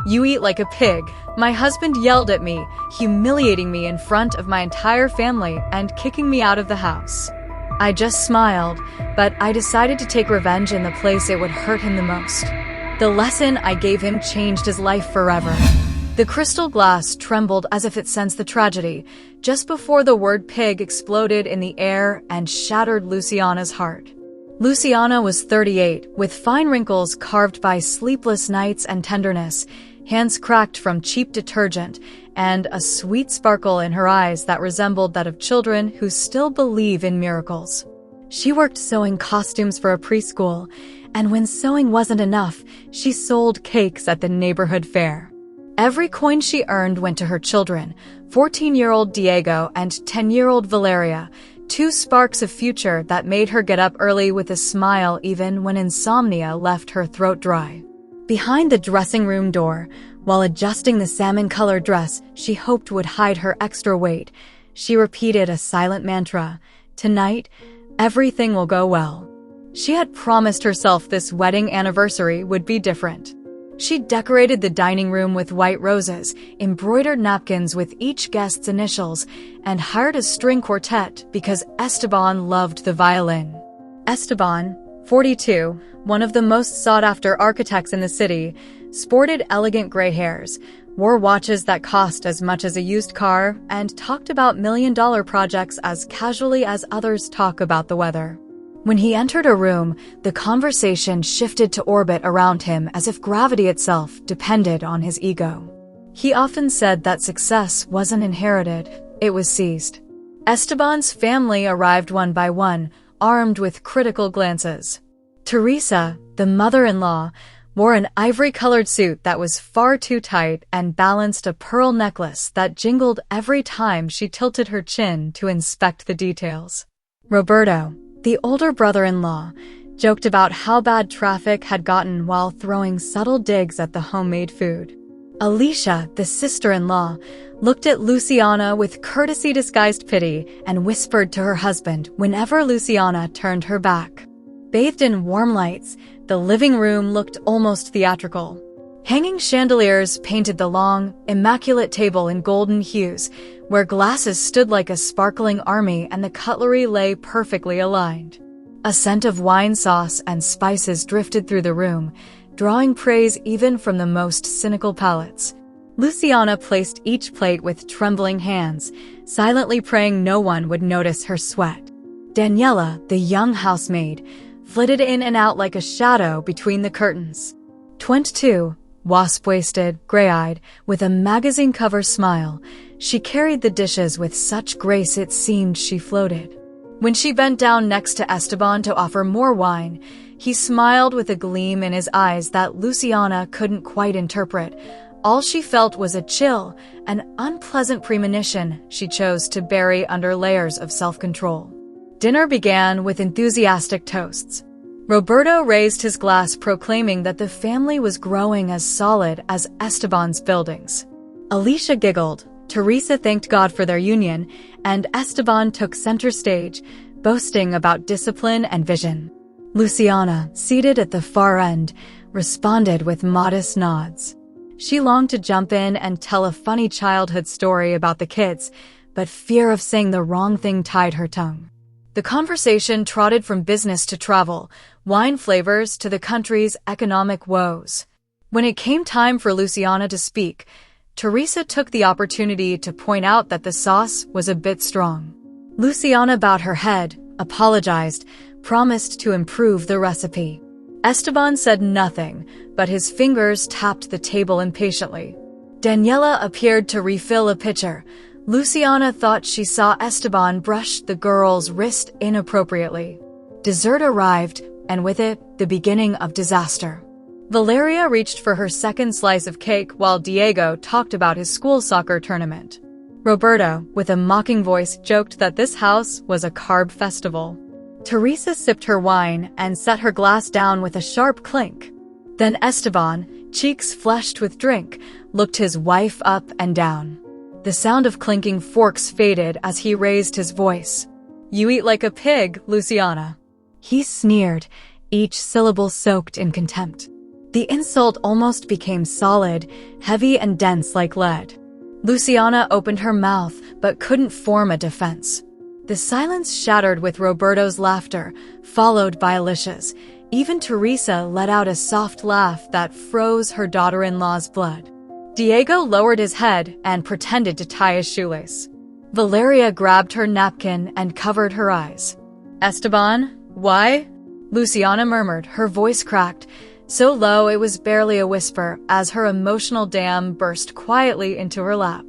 You eat like a pig. My husband yelled at me, humiliating me in front of my entire family and kicking me out of the house. I just smiled, but I decided to take revenge in the place it would hurt him the most. The lesson I gave him changed his life forever. The crystal glass trembled as if it sensed the tragedy, just before the word pig exploded in the air and shattered Luciana's heart. Luciana was 38, with fine wrinkles carved by sleepless nights and tenderness, hands cracked from cheap detergent, and a sweet sparkle in her eyes that resembled that of children who still believe in miracles. She worked sewing costumes for a preschool, and when sewing wasn't enough, she sold cakes at the neighborhood fair. Every coin she earned went to her children, 14-year-old Diego and 10-year-old Valeria, two sparks of future that made her get up early with a smile even when insomnia left her throat dry. Behind the dressing room door, while adjusting the salmon-colored dress she hoped would hide her extra weight, she repeated a silent mantra, "Tonight, everything will go well." She had promised herself this wedding anniversary would be different. She decorated the dining room with white roses, embroidered napkins with each guest's initials, and hired a string quartet because Esteban loved the violin. Esteban, 42, one of the most sought-after architects in the city, sported elegant gray hairs, wore watches that cost as much as a used car, and talked about million-dollar projects as casually as others talk about the weather. When he entered a room, the conversation shifted to orbit around him as if gravity itself depended on his ego. He often said that success wasn't inherited, it was seized. Esteban's family arrived one by one, armed with critical glances. Teresa, the mother-in-law, wore an ivory-colored suit that was far too tight and balanced a pearl necklace that jingled every time she tilted her chin to inspect the details. Roberto, the older brother-in-law, joked about how bad traffic had gotten while throwing subtle digs at the homemade food. Alicia, the sister-in-law, looked at Luciana with courtesy-disguised pity and whispered to her husband whenever Luciana turned her back. Bathed in warm lights, the living room looked almost theatrical. Hanging chandeliers painted the long, immaculate table in golden hues, where glasses stood like a sparkling army and the cutlery lay perfectly aligned. A scent of wine sauce and spices drifted through the room, drawing praise even from the most cynical palates. Luciana placed each plate with trembling hands, silently praying no one would notice her sweat. Daniela, the young housemaid, flitted in and out like a shadow between the curtains. 22, wasp-waisted, gray-eyed, with a magazine cover smile, she carried the dishes with such grace it seemed she floated. When she bent down next to Esteban to offer more wine, he smiled with a gleam in his eyes that Luciana couldn't quite interpret. All she felt was a chill, an unpleasant premonition she chose to bury under layers of self-control. Dinner began with enthusiastic toasts. Roberto raised his glass, proclaiming that the family was growing as solid as Esteban's buildings. Alicia giggled, Teresa thanked God for their union, and Esteban took center stage, boasting about discipline and vision. Luciana, seated at the far end, responded with modest nods. She longed to jump in and tell a funny childhood story about the kids, but fear of saying the wrong thing tied her tongue. The conversation trotted from business to travel, wine flavors to the country's economic woes. When it came time for Luciana to speak, Teresa took the opportunity to point out that the sauce was a bit strong. Luciana bowed her head, apologized, promised to improve the recipe. Esteban said nothing, but his fingers tapped the table impatiently. Daniela appeared to refill a pitcher. Luciana thought she saw Esteban brush the girl's wrist inappropriately. Dessert arrived, and with it, the beginning of disaster. Valeria reached for her second slice of cake while Diego talked about his school soccer tournament. Roberto, with a mocking voice, joked that this house was a carb festival. Teresa sipped her wine and set her glass down with a sharp clink. Then Esteban, cheeks flushed with drink, looked his wife up and down. The sound of clinking forks faded as he raised his voice. "You eat like a pig, Luciana." He sneered, each syllable soaked in contempt. The insult almost became solid, heavy and dense like lead. Luciana opened her mouth but couldn't form a defense. The silence shattered with Roberto's laughter, followed by Alicia's. Even Teresa let out a soft laugh that froze her daughter-in-law's blood. Diego lowered his head and pretended to tie his shoelace. Valeria grabbed her napkin and covered her eyes. "Esteban, why?" Luciana murmured, her voice cracked, so low it was barely a whisper as her emotional dam burst quietly into her lap.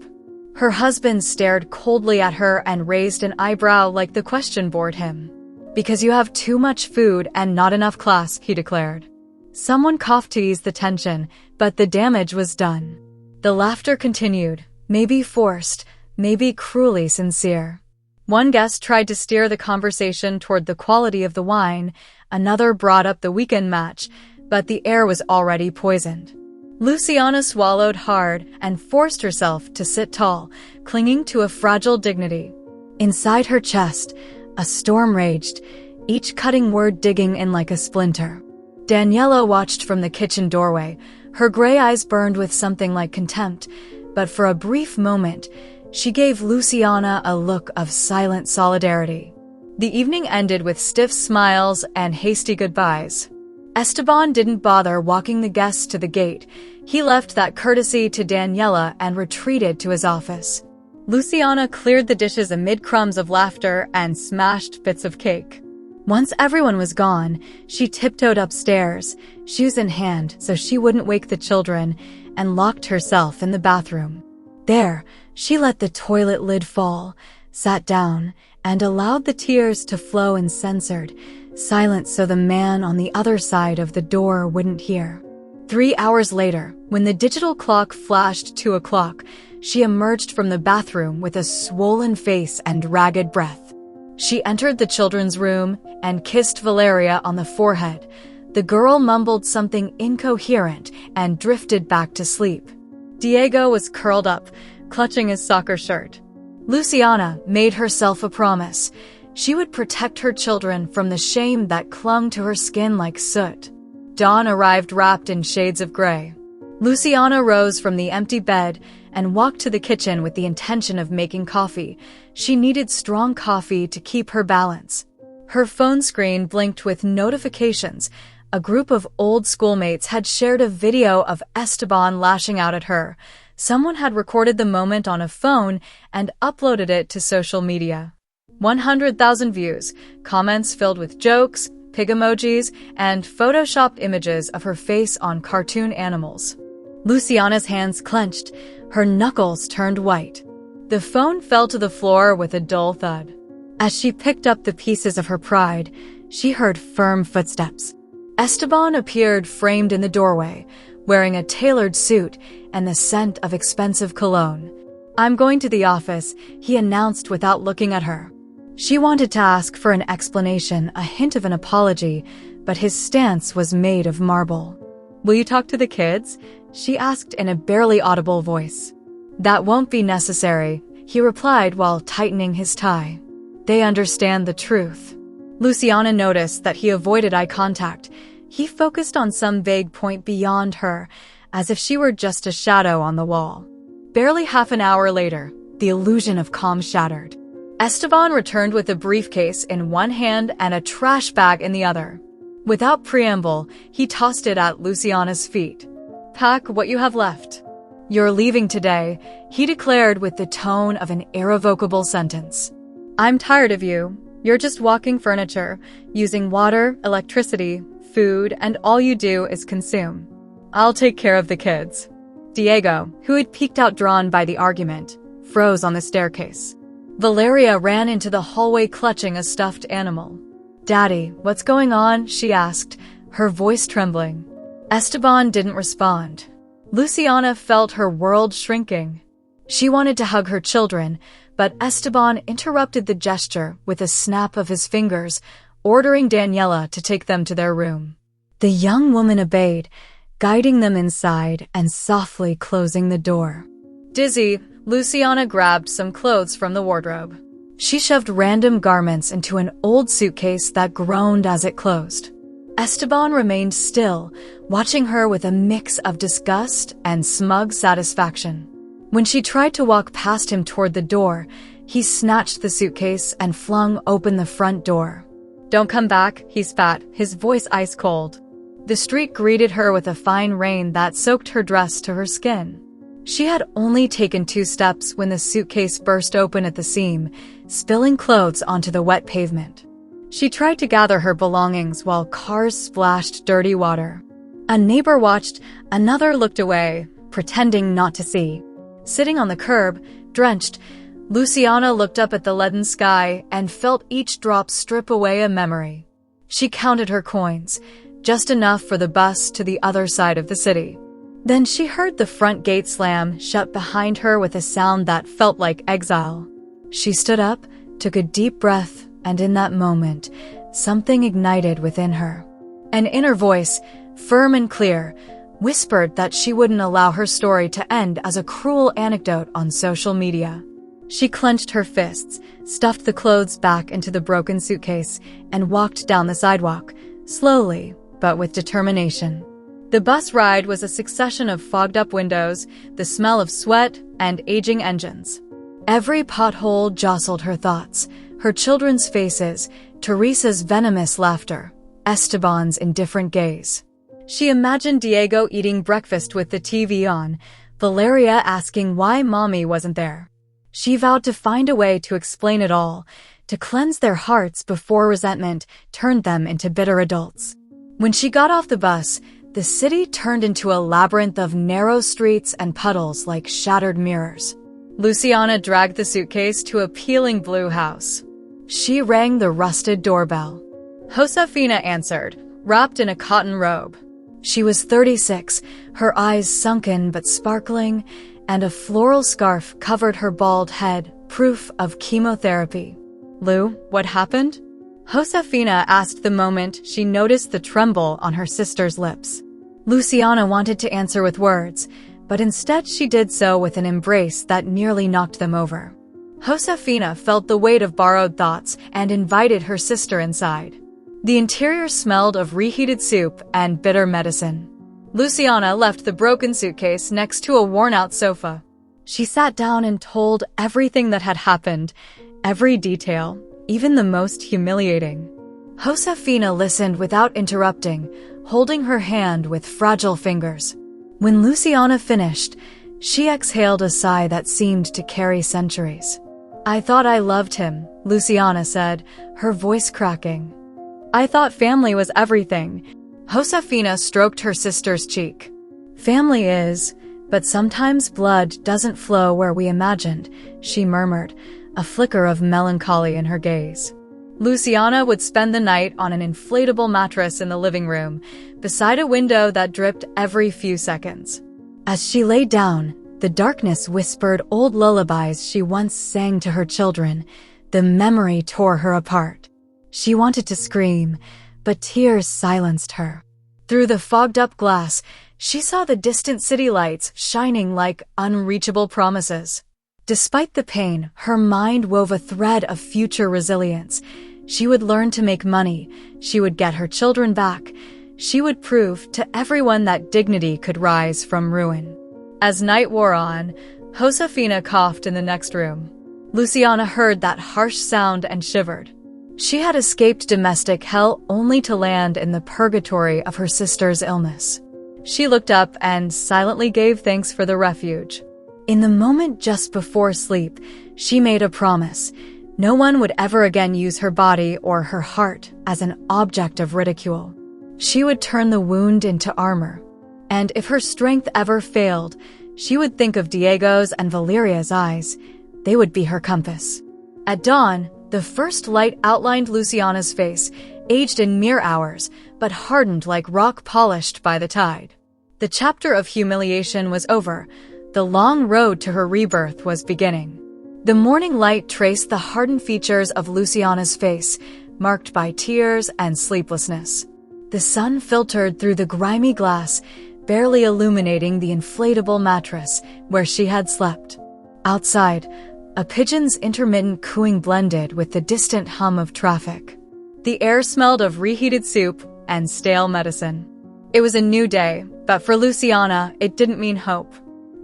Her husband stared coldly at her and raised an eyebrow like the question bored him. "Because you have too much food and not enough class," he declared. Someone coughed to ease the tension, but the damage was done. The laughter continued, maybe forced, maybe cruelly sincere. One guest tried to steer the conversation toward the quality of the wine, another brought up the weekend match, but the air was already poisoned. Luciana swallowed hard and forced herself to sit tall, clinging to a fragile dignity. Inside her chest, a storm raged, each cutting word digging in like a splinter. Daniela watched from the kitchen doorway. Her gray eyes burned with something like contempt, but for a brief moment, she gave Luciana a look of silent solidarity. The evening ended with stiff smiles and hasty goodbyes. Esteban didn't bother walking the guests to the gate. He left that courtesy to Daniela and retreated to his office. Luciana cleared the dishes amid crumbs of laughter and smashed bits of cake. Once everyone was gone, she tiptoed upstairs, shoes in hand so she wouldn't wake the children, and locked herself in the bathroom. There, she let the toilet lid fall, sat down, and allowed the tears to flow uncensored, silent so the man on the other side of the door wouldn't hear. 3 hours later, when the digital clock flashed 2 o'clock, she emerged from the bathroom with a swollen face and ragged breath. She entered the children's room and kissed Valeria on the forehead. The girl mumbled something incoherent and drifted back to sleep. Diego was curled up, clutching his soccer shirt. Luciana made herself a promise. She would protect her children from the shame that clung to her skin like soot. Dawn arrived wrapped in shades of gray. Luciana rose from the empty bed and walked to the kitchen with the intention of making coffee. She needed strong coffee to keep her balance. Her phone screen blinked with notifications. A group of old schoolmates had shared a video of Esteban lashing out at her. Someone had recorded the moment on a phone and uploaded it to social media. 100,000 views, comments filled with jokes, pig emojis, and photoshopped images of her face on cartoon animals. Luciana's hands clenched, her knuckles turned white. The phone fell to the floor with a dull thud. As she picked up the pieces of her pride, she heard firm footsteps. Esteban appeared framed in the doorway, wearing a tailored suit and the scent of expensive cologne. "I'm going to the office," he announced without looking at her. She wanted to ask for an explanation, a hint of an apology, but his stance was made of marble. "Will you talk to the kids?" she asked in a barely audible voice. "That won't be necessary," he replied while tightening his tie. "They understand the truth." Luciana noticed that he avoided eye contact. He focused on some vague point beyond her, as if she were just a shadow on the wall. Barely half an hour later, the illusion of calm shattered. Esteban returned with a briefcase in one hand and a trash bag in the other. Without preamble, he tossed it at Luciana's feet. "Pack what you have left. You're leaving today," he declared with the tone of an irrevocable sentence. "I'm tired of you. You're just walking furniture, using water, electricity, food, and all you do is consume. I'll take care of the kids." Diego, who had peeked out drawn by the argument, froze on the staircase. Valeria ran into the hallway clutching a stuffed animal. "Daddy, what's going on?" she asked, her voice trembling. Esteban didn't respond. Luciana felt her world shrinking. She wanted to hug her children, but Esteban interrupted the gesture with a snap of his fingers, ordering Daniela to take them to their room. The young woman obeyed, guiding them inside and softly closing the door. Dizzy, Luciana grabbed some clothes from the wardrobe. She shoved random garments into an old suitcase that groaned as it closed. Esteban remained still, watching her with a mix of disgust and smug satisfaction. When she tried to walk past him toward the door, he snatched the suitcase and flung open the front door. "Don't come back," he spat, his voice ice cold. The street greeted her with a fine rain that soaked her dress to her skin. She had only taken 2 steps when the suitcase burst open at the seam, spilling clothes onto the wet pavement. She tried to gather her belongings while cars splashed dirty water. A neighbor watched, another looked away, pretending not to see. Sitting on the curb, drenched, Luciana looked up at the leaden sky and felt each drop strip away a memory. She counted her coins, just enough for the bus to the other side of the city. Then she heard the front gate slam shut behind her with a sound that felt like exile. She stood up, took a deep breath, and in that moment, something ignited within her. An inner voice, firm and clear, whispered that she wouldn't allow her story to end as a cruel anecdote on social media. She clenched her fists, stuffed the clothes back into the broken suitcase, and walked down the sidewalk, slowly, but with determination. The bus ride was a succession of fogged-up windows, the smell of sweat, and aging engines. Every pothole jostled her thoughts, her children's faces, Teresa's venomous laughter, Esteban's indifferent gaze. She imagined Diego eating breakfast with the TV on, Valeria asking why Mommy wasn't there. She vowed to find a way to explain it all, to cleanse their hearts before resentment turned them into bitter adults. When she got off the bus, the city turned into a labyrinth of narrow streets and puddles like shattered mirrors. Luciana dragged the suitcase to a peeling blue house. She rang the rusted doorbell. Josefina answered, wrapped in a cotton robe. She was 36, her eyes sunken but sparkling, and a floral scarf covered her bald head, proof of chemotherapy. "Lou, what happened?" Josefina asked the moment she noticed the tremble on her sister's lips. Luciana wanted to answer with words, but instead she did so with an embrace that nearly knocked them over. Josefina felt the weight of borrowed thoughts and invited her sister inside. The interior smelled of reheated soup and bitter medicine. Luciana left the broken suitcase next to a worn-out sofa. She sat down and told everything that had happened, every detail, even the most humiliating. Josefina listened without interrupting, holding her hand with fragile fingers. When Luciana finished, she exhaled a sigh that seemed to carry centuries. "I thought I loved him," Luciana said, her voice cracking. "I thought family was everything." Josefina stroked her sister's cheek. "Family is, but sometimes blood doesn't flow where we imagined," she murmured, a flicker of melancholy in her gaze. Luciana would spend the night on an inflatable mattress in the living room, beside a window that dripped every few seconds. As she lay down, the darkness whispered old lullabies she once sang to her children. The memory tore her apart. She wanted to scream, but tears silenced her. Through the fogged-up glass, she saw the distant city lights shining like unreachable promises. Despite the pain, her mind wove a thread of future resilience. She would learn to make money. She would get her children back. She would prove to everyone that dignity could rise from ruin. As night wore on, Josefina coughed in the next room. Luciana heard that harsh sound and shivered. She had escaped domestic hell only to land in the purgatory of her sister's illness. She looked up and silently gave thanks for the refuge. In the moment just before sleep, she made a promise. No one would ever again use her body or her heart as an object of ridicule. She would turn the wound into armor. And if her strength ever failed, she would think of Diego's and Valeria's eyes. They would be her compass. At dawn, the first light outlined Luciana's face, aged in mere hours, but hardened like rock polished by the tide. The chapter of humiliation was over. The long road to her rebirth was beginning. The morning light traced the hardened features of Luciana's face, marked by tears and sleeplessness. The sun filtered through the grimy glass, barely illuminating the inflatable mattress where she had slept. Outside, a pigeon's intermittent cooing blended with the distant hum of traffic. The air smelled of reheated soup and stale medicine. It was a new day, but for Luciana, it didn't mean hope.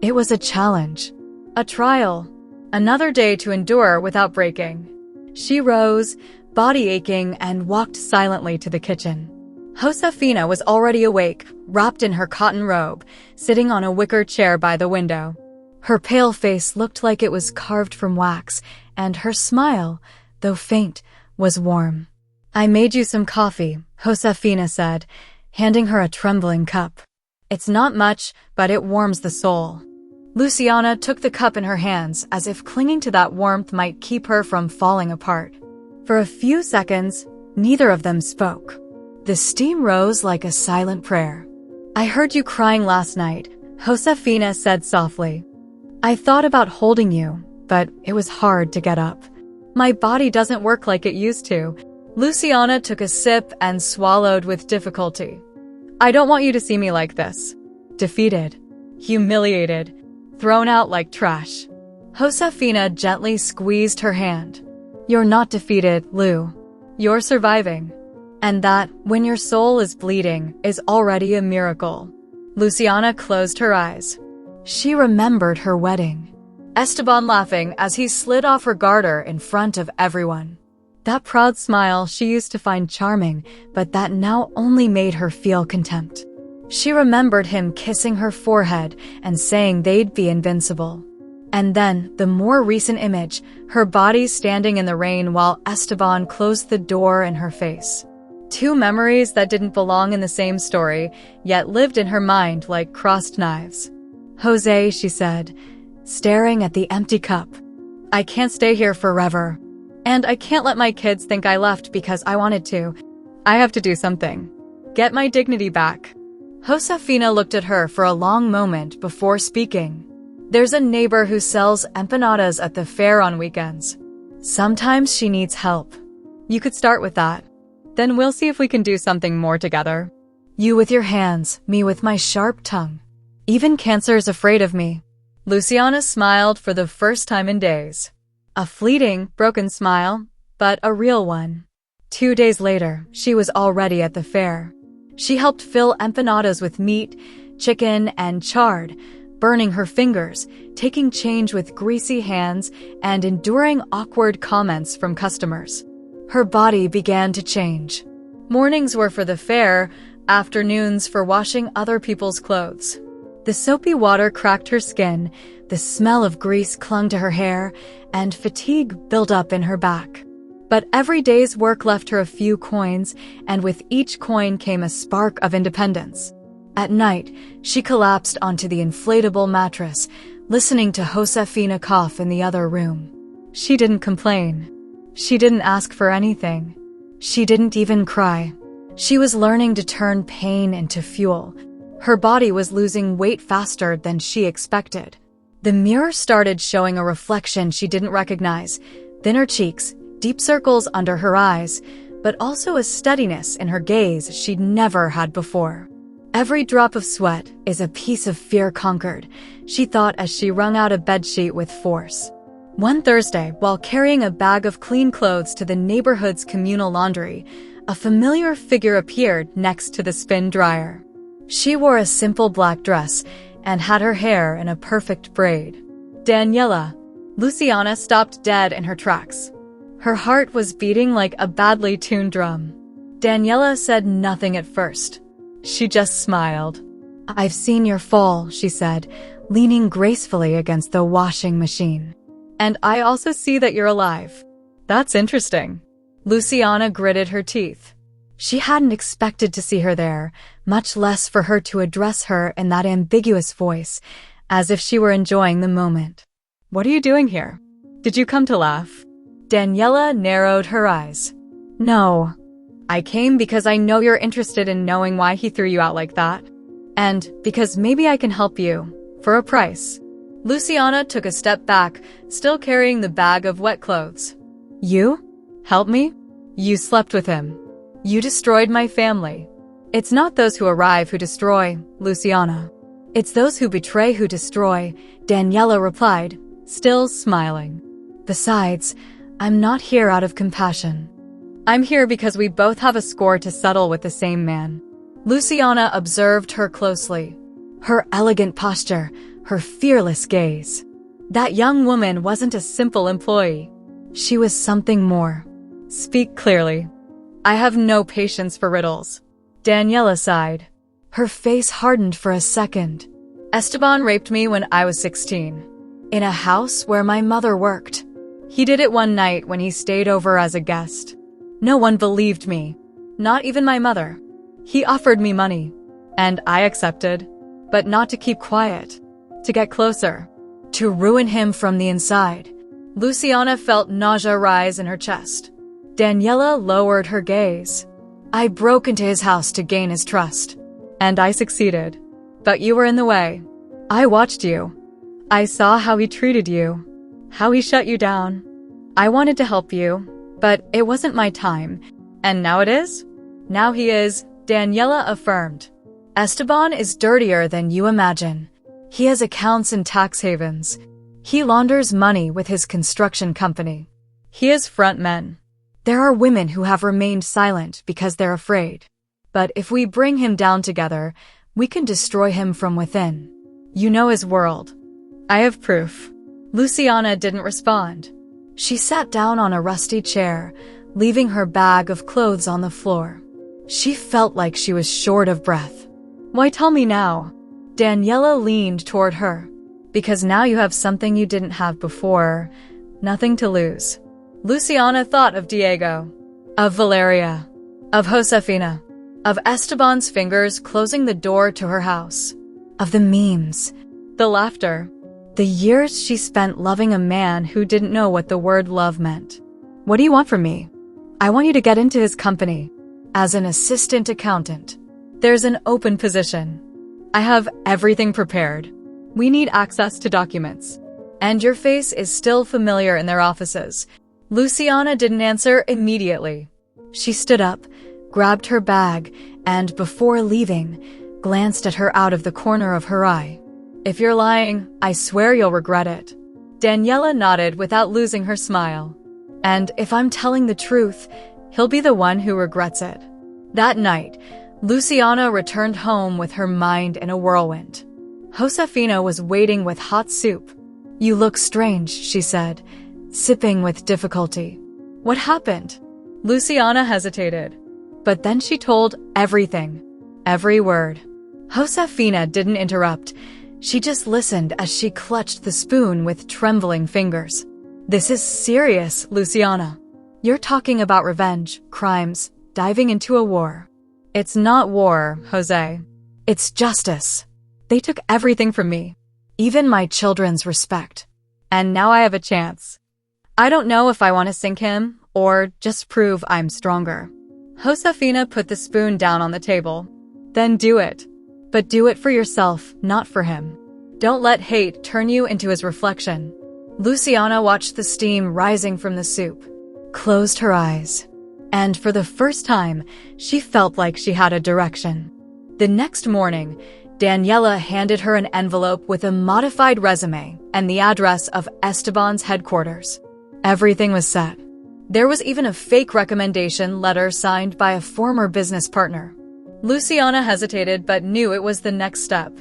It was a challenge, a trial, another day to endure without breaking. She rose, body aching, and walked silently to the kitchen. Josefina was already awake, wrapped in her cotton robe, sitting on a wicker chair by the window. Her pale face looked like it was carved from wax, and her smile, though faint, was warm. "I made you some coffee," Josefina said, handing her a trembling cup. "It's not much, but it warms the soul." Luciana took the cup in her hands as if clinging to that warmth might keep her from falling apart. For a few seconds, neither of them spoke. The steam rose like a silent prayer. "I heard you crying last night," Josefina said softly. "I thought about holding you, but it was hard to get up. My body doesn't work like it used to." Luciana took a sip and swallowed with difficulty. "I don't want you to see me like this. Defeated, humiliated, thrown out like trash." Josefina gently squeezed her hand. "You're not defeated, Lu. You're surviving. And that, when your soul is bleeding, is already a miracle." Luciana closed her eyes. She remembered her wedding. Esteban laughing as he slid off her garter in front of everyone. That proud smile she used to find charming, but that now only made her feel contempt. She remembered him kissing her forehead and saying they'd be invincible. And then, the more recent image, her body standing in the rain while Esteban closed the door in her face. Two memories that didn't belong in the same story, yet lived in her mind like crossed knives. "Jose," she said, staring at the empty cup. "I can't stay here forever. And I can't let my kids think I left because I wanted to. I have to do something. Get my dignity back." Josefina looked at her for a long moment before speaking. "There's a neighbor who sells empanadas at the fair on weekends. Sometimes she needs help. You could start with that. Then we'll see if we can do something more together. You with your hands, me with my sharp tongue. Even cancer's afraid of me." Luciana smiled for the first time in days. A fleeting, broken smile, but a real one. 2 days later, she was already at the fair. She helped fill empanadas with meat, chicken, and chard, burning her fingers, taking change with greasy hands, and enduring awkward comments from customers. Her body began to change. Mornings were for the fair, afternoons for washing other people's clothes. The soapy water cracked her skin, the smell of grease clung to her hair, and fatigue built up in her back. But every day's work left her a few coins, and with each coin came a spark of independence. At night, she collapsed onto the inflatable mattress, listening to Josefina cough in the other room. She didn't complain. She didn't ask for anything. She didn't even cry. She was learning to turn pain into fuel. Her body was losing weight faster than she expected. The mirror started showing a reflection she didn't recognize, thinner cheeks, deep circles under her eyes, but also a steadiness in her gaze she'd never had before. Every drop of sweat is a piece of fear conquered, she thought as she wrung out a bedsheet with force. One Thursday, while carrying a bag of clean clothes to the neighborhood's communal laundry, a familiar figure appeared next to the spin dryer. She wore a simple black dress and had her hair in a perfect braid. "Daniela." Luciana stopped dead in her tracks. Her heart was beating like a badly tuned drum. Daniela said nothing at first. She just smiled. "I've seen your fall," she said, leaning gracefully against the washing machine. "And I also see that you're alive. That's interesting." Luciana gritted her teeth. She hadn't expected to see her there, much less for her to address her in that ambiguous voice, as if she were enjoying the moment. "What are you doing here? Did you come to laugh?" Daniela narrowed her eyes. "No. I came because I know you're interested in knowing why he threw you out like that. And because maybe I can help you, for a price." Luciana took a step back, still carrying the bag of wet clothes. "You? Help me? You slept with him. You destroyed my family." "It's not those who arrive who destroy, Luciana. It's those who betray who destroy," Daniela replied, still smiling. "Besides, I'm not here out of compassion. I'm here because we both have a score to settle with the same man." Luciana observed her closely. Her elegant posture, her fearless gaze. That young woman wasn't a simple employee. She was something more. Speak clearly. I have no patience for riddles. Daniela sighed. Her face hardened for a second. Esteban raped me when I was 16. In a house where my mother worked. He did it one night when he stayed over as a guest. No one believed me. Not even my mother. He offered me money. And I accepted. But not to keep quiet. To get closer. To ruin him from the inside. Luciana felt nausea rise in her chest. Daniela lowered her gaze. I broke into his house to gain his trust. And I succeeded. But you were in the way. I watched you. I saw how he treated you. How he shut you down. I wanted to help you, but it wasn't my time. And now it is? Now he is, Daniela affirmed. Esteban is dirtier than you imagine. He has accounts in tax havens. He launders money with his construction company. He is front men. There are women who have remained silent because they're afraid. But if we bring him down together, we can destroy him from within. You know his world. I have proof. Luciana didn't respond. She sat down on a rusty chair, leaving her bag of clothes on the floor. She felt like she was short of breath. Why tell me now? Daniela leaned toward her. Because now you have something you didn't have before. Nothing to lose. Luciana thought of Diego. Of Valeria. Of Josefina. Of Esteban's fingers closing the door to her house. Of the memes. The laughter. The years she spent loving a man who didn't know what the word love meant. What do you want from me? I want you to get into his company. As an assistant accountant. There's an open position. I have everything prepared. We need access to documents. And your face is still familiar in their offices. Luciana didn't answer immediately. She stood up, grabbed her bag, and before leaving, glanced at her out of the corner of her eye. If you're lying, I swear you'll regret it. Daniela nodded without losing her smile. And if I'm telling the truth, he'll be the one who regrets it. That night, Luciana returned home with her mind in a whirlwind. Josefina was waiting with hot soup. You look strange, she said, sipping with difficulty. What happened? Luciana hesitated. But then she told everything. Every word. Josefina didn't interrupt. She just listened as she clutched the spoon with trembling fingers. This is serious, Luciana. You're talking about revenge, crimes, diving into a war. It's not war, Jose. It's justice. They took everything from me. Even my children's respect. And now I have a chance. I don't know if I want to sink him or just prove I'm stronger. Josefina put the spoon down on the table. Then do it. But do it for yourself, not for him. Don't let hate turn you into his reflection. Luciana watched the steam rising from the soup, closed her eyes, and for the first time, she felt like she had a direction. The next morning, Daniela handed her an envelope with a modified resume and the address of Esteban's headquarters. Everything was set. There was even a fake recommendation letter signed by a former business partner. Luciana hesitated but knew it was the next step.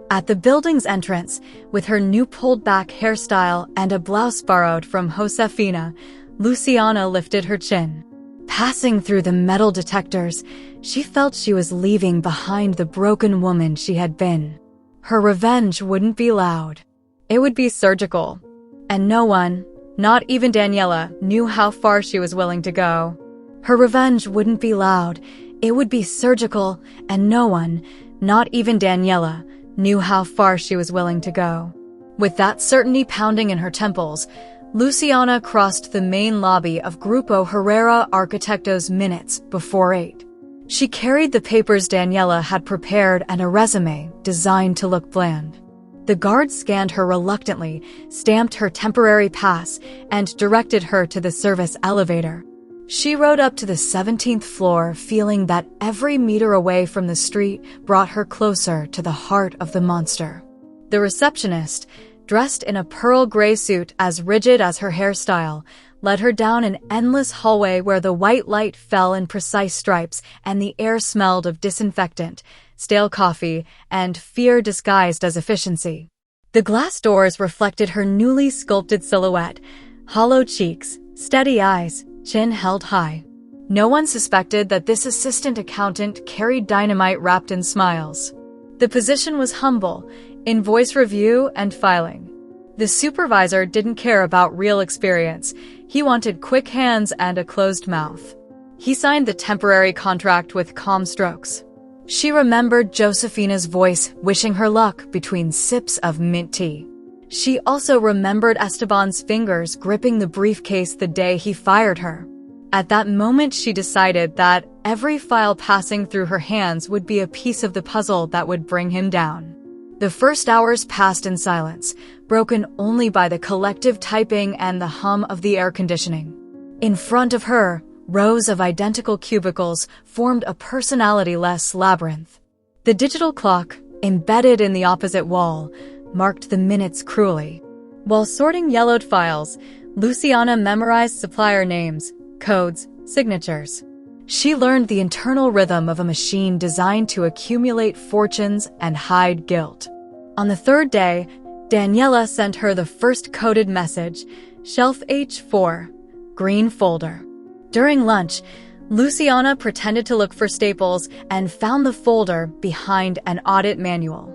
At the building's entrance, with her new pulled-back hairstyle and a blouse borrowed from Josefina, Luciana lifted her chin. Passing through the metal detectors, she felt she was leaving behind the broken woman she had been. Her revenge wouldn't be loud. It would be surgical. And no one, not even Daniela, knew how far she was willing to go. Her revenge wouldn't be loud. It would be surgical, and no one, not even Daniela, knew how far she was willing to go. With that certainty pounding in her temples, Luciana crossed the main lobby of Grupo Herrera Arquitectos minutes before 8. She carried the papers Daniela had prepared and a resume designed to look bland. The guard scanned her reluctantly, stamped her temporary pass, and directed her to the service elevator. She rode up to the 17th floor, feeling that every meter away from the street brought her closer to the heart of the monster. The receptionist, dressed in a pearl gray suit as rigid as her hairstyle, led her down an endless hallway where the white light fell in precise stripes and the air smelled of disinfectant, stale coffee, and fear disguised as efficiency. The glass doors reflected her newly sculpted silhouette, hollow cheeks, steady eyes, chin held high. No one suspected that this assistant accountant carried dynamite wrapped in smiles. The position was humble, invoice review and filing. The supervisor didn't care about real experience. He wanted quick hands and a closed mouth. He signed the temporary contract with calm strokes. She remembered Josefina's voice wishing her luck between sips of mint tea. She also remembered Esteban's fingers gripping the briefcase the day he fired her. At that moment, she decided that every file passing through her hands would be a piece of the puzzle that would bring him down. The first hours passed in silence, broken only by the collective typing and the hum of the air conditioning. In front of her, rows of identical cubicles formed a personality-less labyrinth. The digital clock, embedded in the opposite wall, marked the minutes cruelly. While sorting yellowed files, Luciana memorized supplier names, codes, signatures. She learned the internal rhythm of a machine designed to accumulate fortunes and hide guilt. On the third day, Daniela sent her the first coded message, Shelf H4, green folder. During lunch, Luciana pretended to look for staples and found the folder behind an audit manual.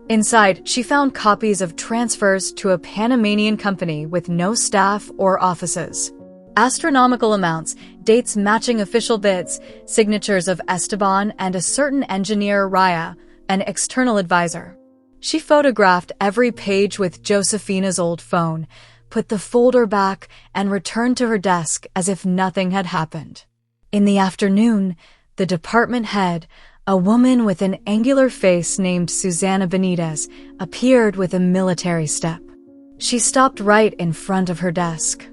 Inside, she found copies of transfers to a Panamanian company with no staff or offices. Astronomical amounts, dates matching official bids, signatures of Esteban and a certain engineer Raya, an external advisor. She photographed every page with Josefina's old phone, put the folder back, and returned to her desk as if nothing had happened. In the afternoon, the department head, a woman with an angular face named Susana Benitez, appeared with a military step. She stopped right in front of her desk.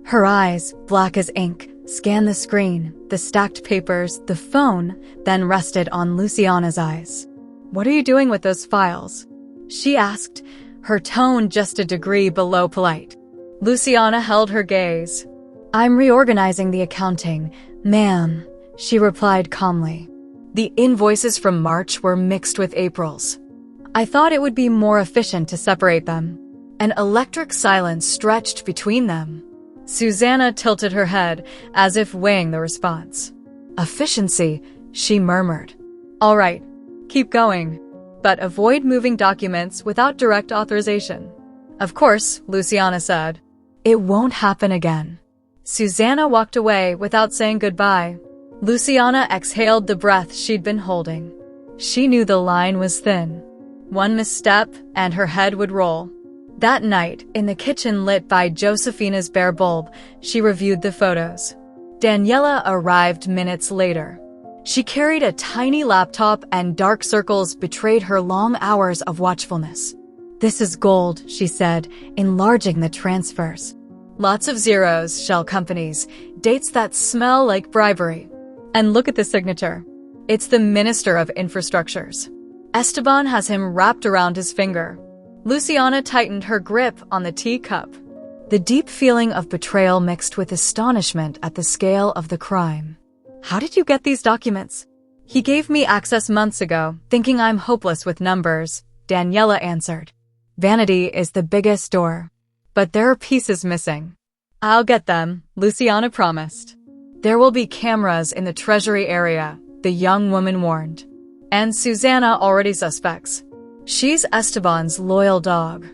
Her eyes, black as ink, scanned the screen, the stacked papers, the phone, then rested on Luciana's eyes. "What are you doing with those files?" she asked, her tone just a degree below polite. Luciana held her gaze. "I'm reorganizing the accounting, ma'am," she replied calmly. The invoices from March were mixed with April's. "I thought it would be more efficient to separate them." An electric silence stretched between them. Susana tilted her head, as if weighing the response. "Efficiency," she murmured. "All right, keep going. But avoid moving documents without direct authorization." "Of course," Luciana said. "It won't happen again." Susana walked away without saying goodbye. Luciana exhaled the breath she'd been holding. She knew the line was thin. One misstep, and her head would roll. That night, in the kitchen lit by Josefina's bare bulb, she reviewed the photos. Daniela arrived minutes later. She carried a tiny laptop, and dark circles betrayed her long hours of watchfulness. "This is gold," she said, enlarging the transfers. "Lots of zeros, shell companies, dates that smell like bribery. And look at the signature. It's the Minister of Infrastructures. Esteban has him wrapped around his finger." Luciana tightened her grip on the teacup. The deep feeling of betrayal mixed with astonishment at the scale of the crime. "How did you get these documents?" "He gave me access months ago, thinking I'm hopeless with numbers," Daniela answered. "Vanity is the biggest door. But there are pieces missing." "I'll get them," Luciana promised. "There will be cameras in the treasury area," the young woman warned. "And Susana already suspects. She's Esteban's loyal dog."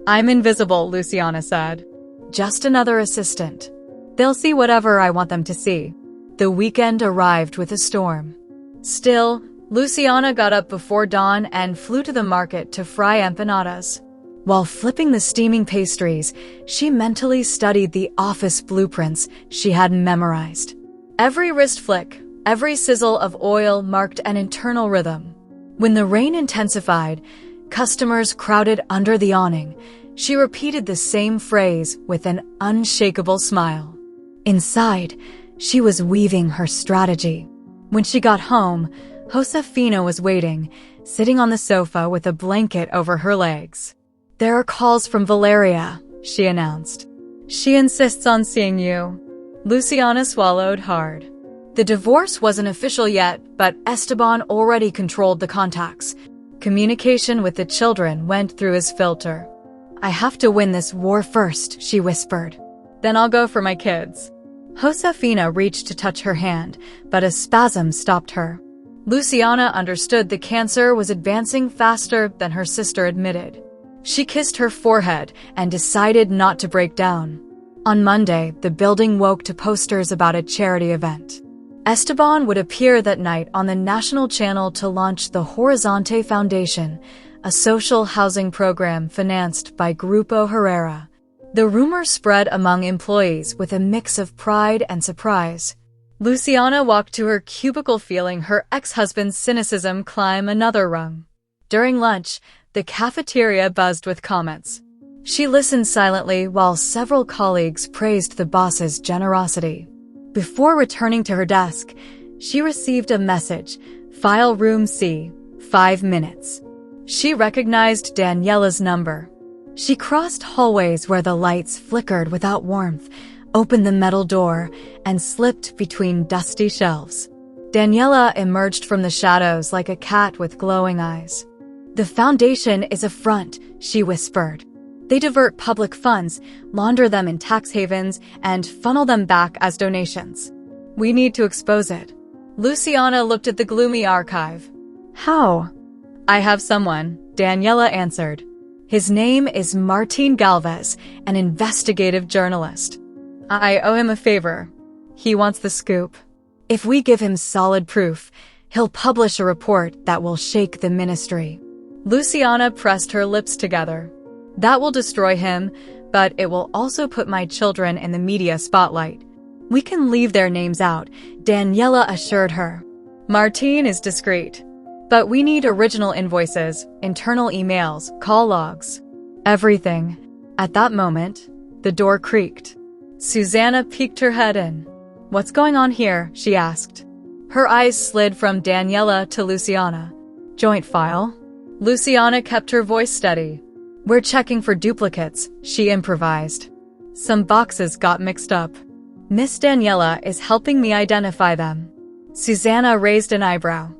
"I'm invisible," Luciana said. "Just another assistant. They'll see whatever I want them to see." The weekend arrived with a storm. Still, Luciana got up before dawn and flew to the market to fry empanadas. While flipping the steaming pastries, she mentally studied the office blueprints she had memorized. Every wrist flick, every sizzle of oil marked an internal rhythm. When the rain intensified, customers crowded under the awning. She repeated the same phrase with an unshakable smile. Inside, she was weaving her strategy. When she got home, Josefina was waiting, sitting on the sofa with a blanket over her legs. "There are calls from Valeria," she announced. She insists on seeing you. Luciana swallowed hard. The divorce wasn't official yet, but Esteban already controlled the contacts. Communication with the children went through his filter. I have to win this war first, she whispered. Then I'll go for my kids. Josefina reached to touch her hand, but a spasm stopped her. Luciana understood the cancer was advancing faster than her sister admitted. She kissed her forehead and decided not to break down. On Monday, the building woke to posters about a charity event. Esteban would appear that night on the national channel to launch the Horizonte Foundation, a social housing program financed by Grupo Herrera. The rumor spread among employees with a mix of pride and surprise. Luciana walked to her cubicle feeling her ex-husband's cynicism climb another rung. During lunch, the cafeteria buzzed with comments. She listened silently while several colleagues praised the boss's generosity. Before returning to her desk, she received a message, File Room C, 5 minutes. She recognized Daniela's number. She crossed hallways where the lights flickered without warmth, opened the metal door, and slipped between dusty shelves. Daniela emerged from the shadows like a cat with glowing eyes. The foundation is a front, she whispered. They divert public funds, launder them in tax havens, and funnel them back as donations. We need to expose it. Luciana looked at the gloomy archive. How? I have someone, Daniela answered. His name is Martin Galvez, an investigative journalist. I owe him a favor. He wants the scoop. If we give him solid proof, he'll publish a report that will shake the ministry. Luciana pressed her lips together. That will destroy him, but it will also put my children in the media spotlight. We can leave their names out, Daniela assured her. Martin is discreet. But we need original invoices, internal emails, call logs. Everything. At that moment, the door creaked. Susanna peeked her head in. What's going on here? She asked. Her eyes slid from Daniela to Luciana. Joint file? Luciana kept her voice steady. We're checking for duplicates, she improvised. Some boxes got mixed up. Miss Daniela is helping me identify them. Susanna raised an eyebrow.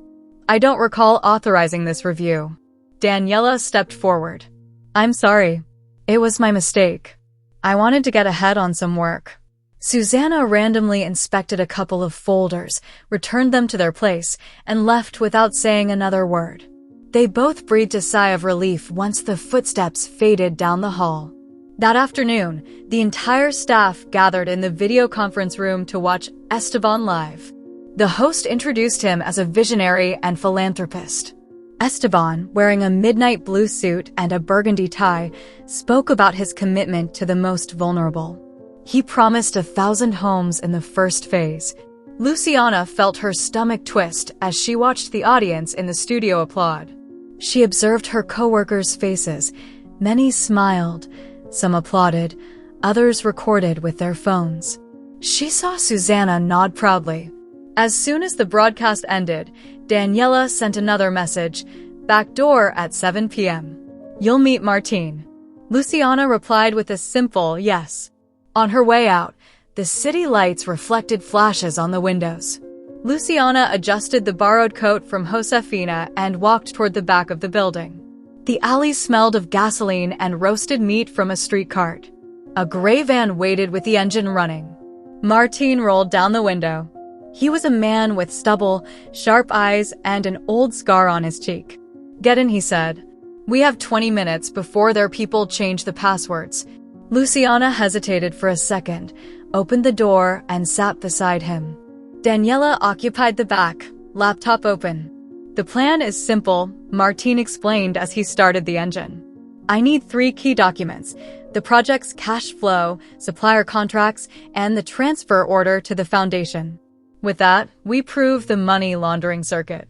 I don't recall authorizing this review. Daniela stepped forward. I'm sorry. It was my mistake. I wanted to get ahead on some work. Susanna randomly inspected a couple of folders, returned them to their place, and left without saying another word. They both breathed a sigh of relief once the footsteps faded down the hall. That afternoon, the entire staff gathered in the video conference room to watch Esteban live. The host introduced him as a visionary and philanthropist. Esteban, wearing a midnight blue suit and a burgundy tie, spoke about his commitment to the most vulnerable. He promised 1,000 homes in the first phase. Luciana felt her stomach twist as she watched the audience in the studio applaud. She observed her coworkers' faces. Many smiled, some applauded, others recorded with their phones. She saw Susanna nod proudly. As soon as the broadcast ended, Daniela sent another message, back door at 7 p.m. You'll meet Martin. Luciana replied with a simple yes. On her way out, the city lights reflected flashes on the windows. Luciana adjusted the borrowed coat from Josefina and walked toward the back of the building. The alley smelled of gasoline and roasted meat from a street cart. A gray van waited with the engine running. Martin rolled down the window. He was a man with stubble, sharp eyes, and an old scar on his cheek. Get in, he said. We have 20 minutes before their people change the passwords. Luciana hesitated for a second, opened the door, and sat beside him. Daniela occupied the back, laptop open. The plan is simple, Martin explained as he started the engine. I need 3 key documents: the project's cash flow, supplier contracts, and the transfer order to the foundation. With that, we prove the money laundering circuit.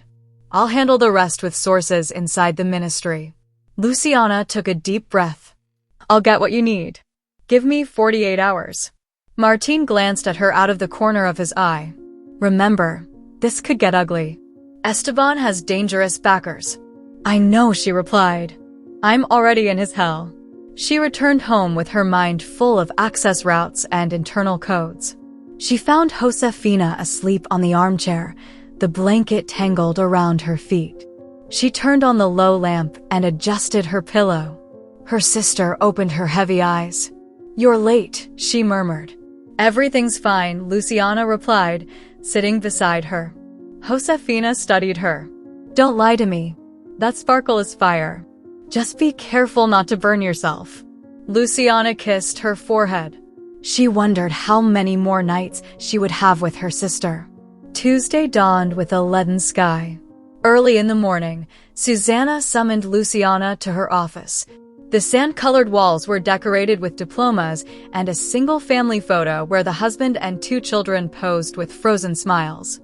I'll handle the rest with sources inside the ministry. Luciana took a deep breath. I'll get what you need. Give me 48 hours. Martin glanced at her out of the corner of his eye. Remember, this could get ugly. Esteban has dangerous backers. I know, she replied. I'm already in his hell. She returned home with her mind full of access routes and internal codes. She found Josefina asleep on the armchair, the blanket tangled around her feet. She turned on the low lamp and adjusted her pillow. Her sister opened her heavy eyes. "You're late," she murmured. "Everything's fine," Luciana replied, sitting beside her. Josefina studied her. "Don't lie to me. That sparkle is fire. Just be careful not to burn yourself." Luciana kissed her forehead. She wondered how many more nights she would have with her sister. Tuesday dawned with a leaden sky. Early in the morning, Susanna summoned Luciana to her office. The sand-colored walls were decorated with diplomas and a single family photo where the husband and 2 children posed with frozen smiles.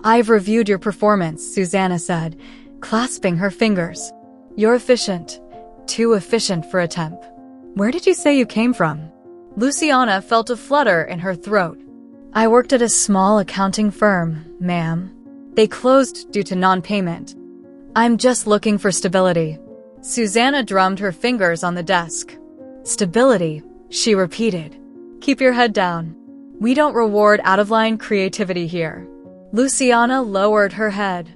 "I've reviewed your performance," Susanna said, clasping her fingers. "You're efficient. Too efficient for a temp. Where did you say you came from?" Luciana felt a flutter in her throat. "I worked at a small accounting firm, ma'am. They closed due to non-payment. I'm just looking for stability." Susanna drummed her fingers on the desk. "Stability," she repeated. "Keep your head down. We don't reward out-of-line creativity here." Luciana lowered her head.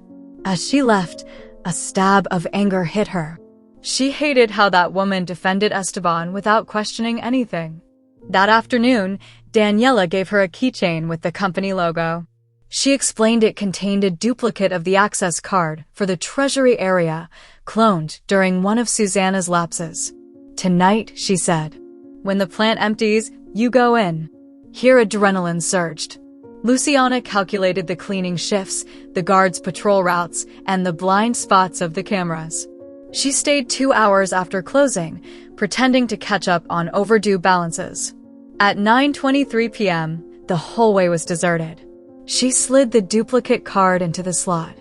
As she left, a stab of anger hit her. She hated how that woman defended Esteban without questioning anything. That afternoon, Daniela gave her a keychain with the company logo. She explained it contained a duplicate of the access card for the treasury area, cloned during one of Susanna's lapses. "Tonight," she said, "when the plant empties, you go in." Here adrenaline surged. Luciana calculated the cleaning shifts, the guards' patrol routes, and the blind spots of the cameras. She stayed 2 hours after closing, pretending to catch up on overdue balances. At 9:23 p.m., the hallway was deserted. She slid the duplicate card into the slot.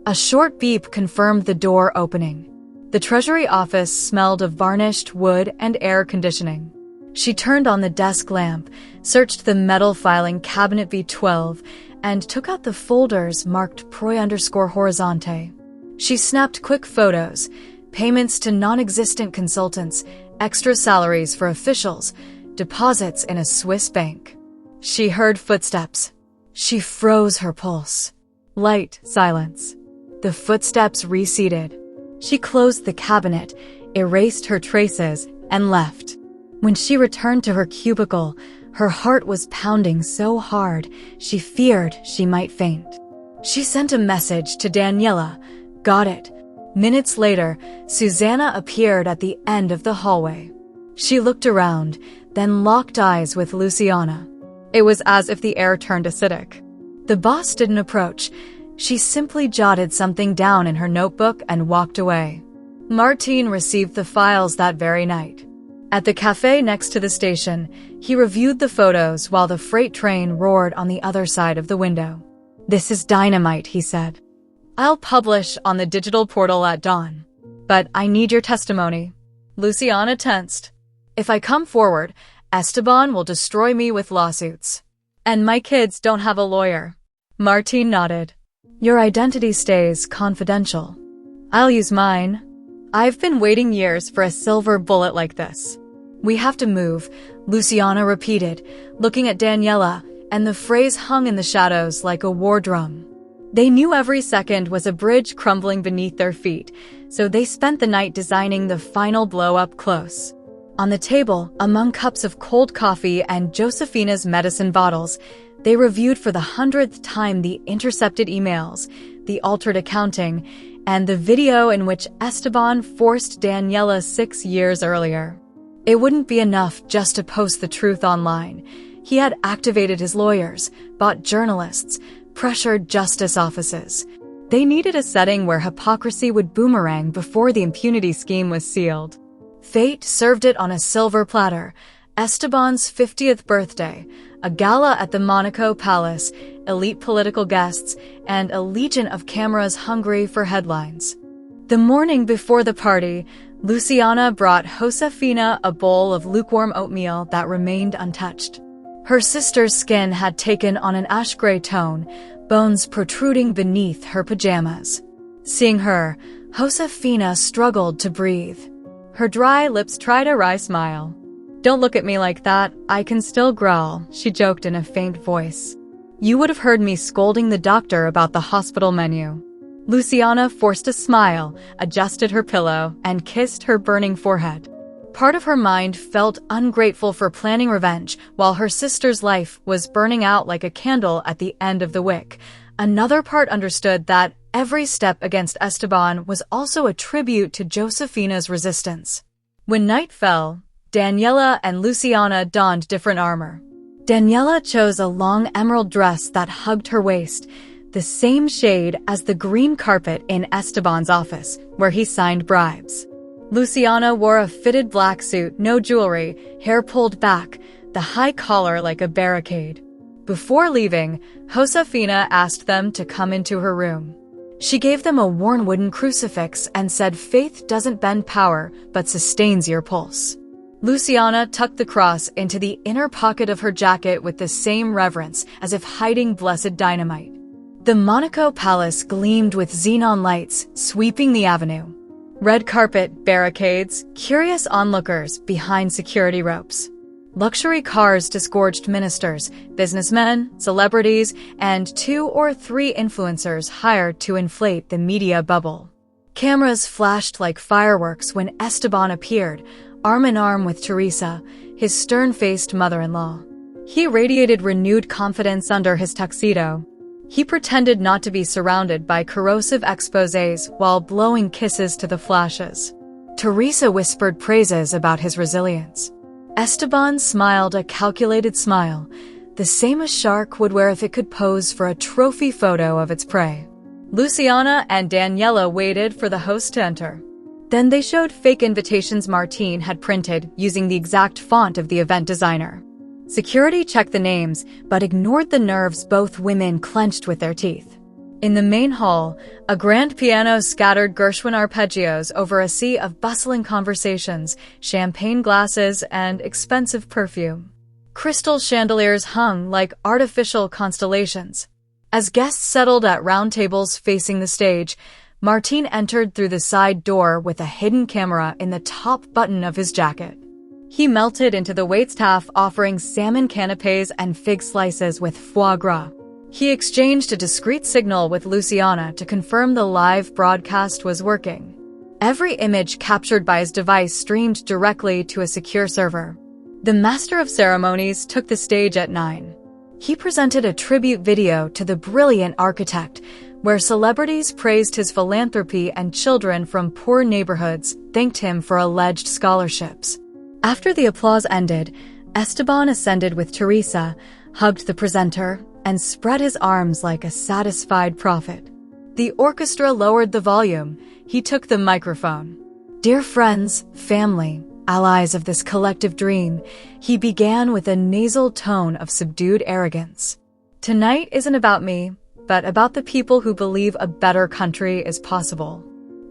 A short beep confirmed the door opening. The Treasury office smelled of varnished wood and air conditioning. She turned on the desk lamp, searched the metal filing cabinet B12, and took out the folders marked Proy_Horizonte. She snapped quick photos, payments to non-existent consultants, extra salaries for officials, deposits in a Swiss bank. She heard footsteps. She froze her pulse. Light silence. The footsteps receded. She closed the cabinet, erased her traces, and left. When she returned to her cubicle, her heart was pounding so hard she feared she might faint. She sent a message to Daniela. Got it. Minutes later, Susanna appeared at the end of the hallway. She looked around, then locked eyes with Luciana. It was as if the air turned acidic. The boss didn't approach. She simply jotted something down in her notebook and walked away. Martin received the files that very night. At the cafe next to the station, he reviewed the photos while the freight train roared on the other side of the window. "This is dynamite," he said. "I'll publish on the digital portal at dawn. But I need your testimony." Luciana tensed. "If I come forward, Esteban will destroy me with lawsuits. And my kids don't have a lawyer." Martin nodded. "Your identity stays confidential." "I'll use mine. I've been waiting years for a silver bullet like this." "We have to move," Luciana repeated, looking at Daniela, and the phrase hung in the shadows like a war drum. They knew every second was a bridge crumbling beneath their feet, so they spent the night designing the final blow-up close. On the table, among cups of cold coffee and Josefina's medicine bottles, they reviewed for the 100th time the intercepted emails, the altered accounting, and the video in which Esteban forced Daniela 6 years earlier. It wouldn't be enough just to post the truth online. He had activated his lawyers, bought journalists, pressured justice offices. They needed a setting where hypocrisy would boomerang before the impunity scheme was sealed. Fate served it on a silver platter. Esteban's 50th birthday, a gala at the Monaco Palace, elite political guests, and a legion of cameras hungry for headlines. The morning before the party, Luciana brought Josefina a bowl of lukewarm oatmeal that remained untouched. Her sister's skin had taken on an ash-gray tone, bones protruding beneath her pajamas. Seeing her, Josefina struggled to breathe. Her dry lips tried a wry smile. "Don't look at me like that. I can still growl," she joked in a faint voice. "You would have heard me scolding the doctor about the hospital menu." Luciana forced a smile, adjusted her pillow, and kissed her burning forehead. Part of her mind felt ungrateful for planning revenge, while her sister's life was burning out like a candle at the end of the wick. Another part understood that every step against Esteban was also a tribute to Josefina's resistance. When night fell, Daniela and Luciana donned different armor. Daniela chose a long emerald dress that hugged her waist, the same shade as the green carpet in Esteban's office, where he signed bribes. Luciana wore a fitted black suit, no jewelry, hair pulled back, the high collar like a barricade. Before leaving, Josefina asked them to come into her room. She gave them a worn wooden crucifix and said faith doesn't bend power, but sustains your pulse. Luciana tucked the cross into the inner pocket of her jacket with the same reverence, as if hiding blessed dynamite. The Monaco Palace gleamed with xenon lights, sweeping the avenue. Red carpet, barricades, curious onlookers behind security ropes. Luxury cars disgorged ministers, businessmen, celebrities, and 2 or 3 influencers hired to inflate the media bubble. Cameras flashed like fireworks when Esteban appeared, arm in arm with Teresa, his stern-faced mother-in-law. He radiated renewed confidence under his tuxedo. He pretended not to be surrounded by corrosive exposés while blowing kisses to the flashes. Teresa whispered praises about his resilience. Esteban smiled a calculated smile, the same a shark would wear if it could pose for a trophy photo of its prey. Luciana and Daniela waited for the host to enter. Then they showed fake invitations Martine had printed using the exact font of the event designer. Security checked the names, but ignored the nerves both women clenched with their teeth. In the main hall, a grand piano scattered Gershwin arpeggios over a sea of bustling conversations, champagne glasses, and expensive perfume. Crystal chandeliers hung like artificial constellations. As guests settled at round tables facing the stage, Martine entered through the side door with a hidden camera in the top button of his jacket. He melted into the waitstaff, offering salmon canapés and fig slices with foie gras. He exchanged a discreet signal with Luciana to confirm the live broadcast was working. Every image captured by his device streamed directly to a secure server. The Master of Ceremonies took the stage at 9. He presented a tribute video to the brilliant architect, where celebrities praised his philanthropy and children from poor neighborhoods thanked him for alleged scholarships. After the applause ended, Esteban ascended with Teresa, hugged the presenter, and spread his arms like a satisfied prophet. The orchestra lowered the volume. He took the microphone. "Dear friends, family, allies of this collective dream," he began with a nasal tone of subdued arrogance. "Tonight isn't about me, but about the people who believe a better country is possible.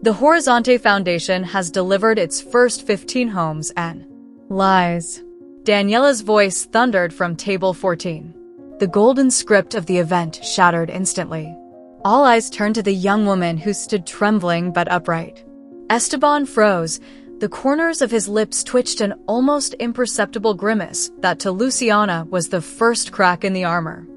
The Horizonte Foundation has delivered its first 15 homes and lies." Daniela's voice thundered from table 14. The golden script of the event shattered instantly. All eyes turned to the young woman who stood trembling but upright. Esteban froze. The corners of his lips twitched an almost imperceptible grimace that to Luciana was the first crack in the armor.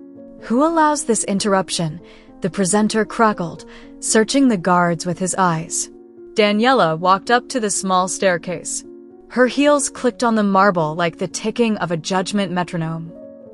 "Who allows this interruption?" the presenter crackled, searching the guards with his eyes. Daniela walked up to the small staircase. Her heels clicked on the marble like the ticking of a judgment metronome.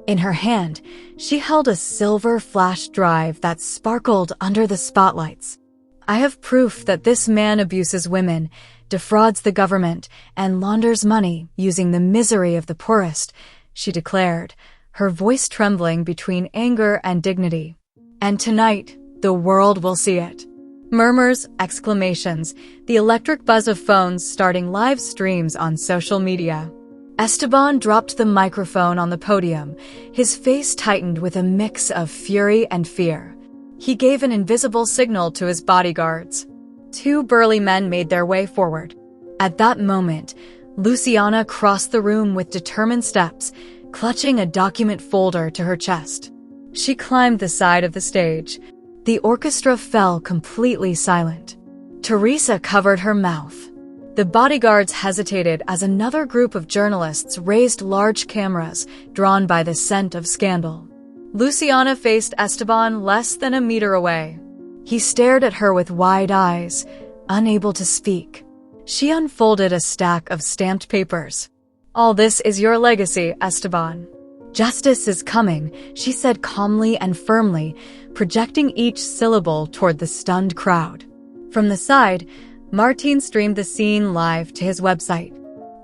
In her hand, she held a silver flash drive that sparkled under the spotlights. "I have proof that this man abuses women, defrauds the government, and launders money using the misery of the poorest," she declared, her voice trembling between anger and dignity. "And tonight, the world will see it." Murmurs, exclamations, the electric buzz of phones starting live streams on social media. Esteban dropped the microphone on the podium, his face tightened with a mix of fury and fear. He gave an invisible signal to his bodyguards. 2 burly men made their way forward. At that moment, Luciana crossed the room with determined steps, clutching a document folder to her chest. She climbed the side of the stage. The orchestra fell completely silent. Teresa covered her mouth. The bodyguards hesitated as another group of journalists raised large cameras, drawn by the scent of scandal. Luciana faced Esteban less than a meter away. He stared at her with wide eyes, unable to speak. She unfolded a stack of stamped papers. "All this is your legacy, Esteban. Justice is coming," she said calmly and firmly, projecting each syllable toward the stunned crowd. From the side, Martin streamed the scene live to his website.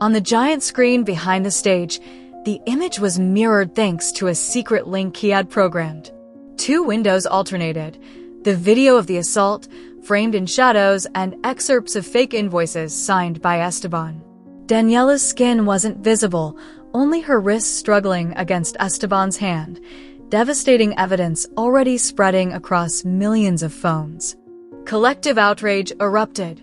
On the giant screen behind the stage, the image was mirrored thanks to a secret link he had programmed. Two windows alternated: the video of the assault, framed in shadows, and excerpts of fake invoices signed by Esteban. Daniela's skin wasn't visible, only her wrists struggling against Esteban's hand, devastating evidence already spreading across millions of phones. Collective outrage erupted.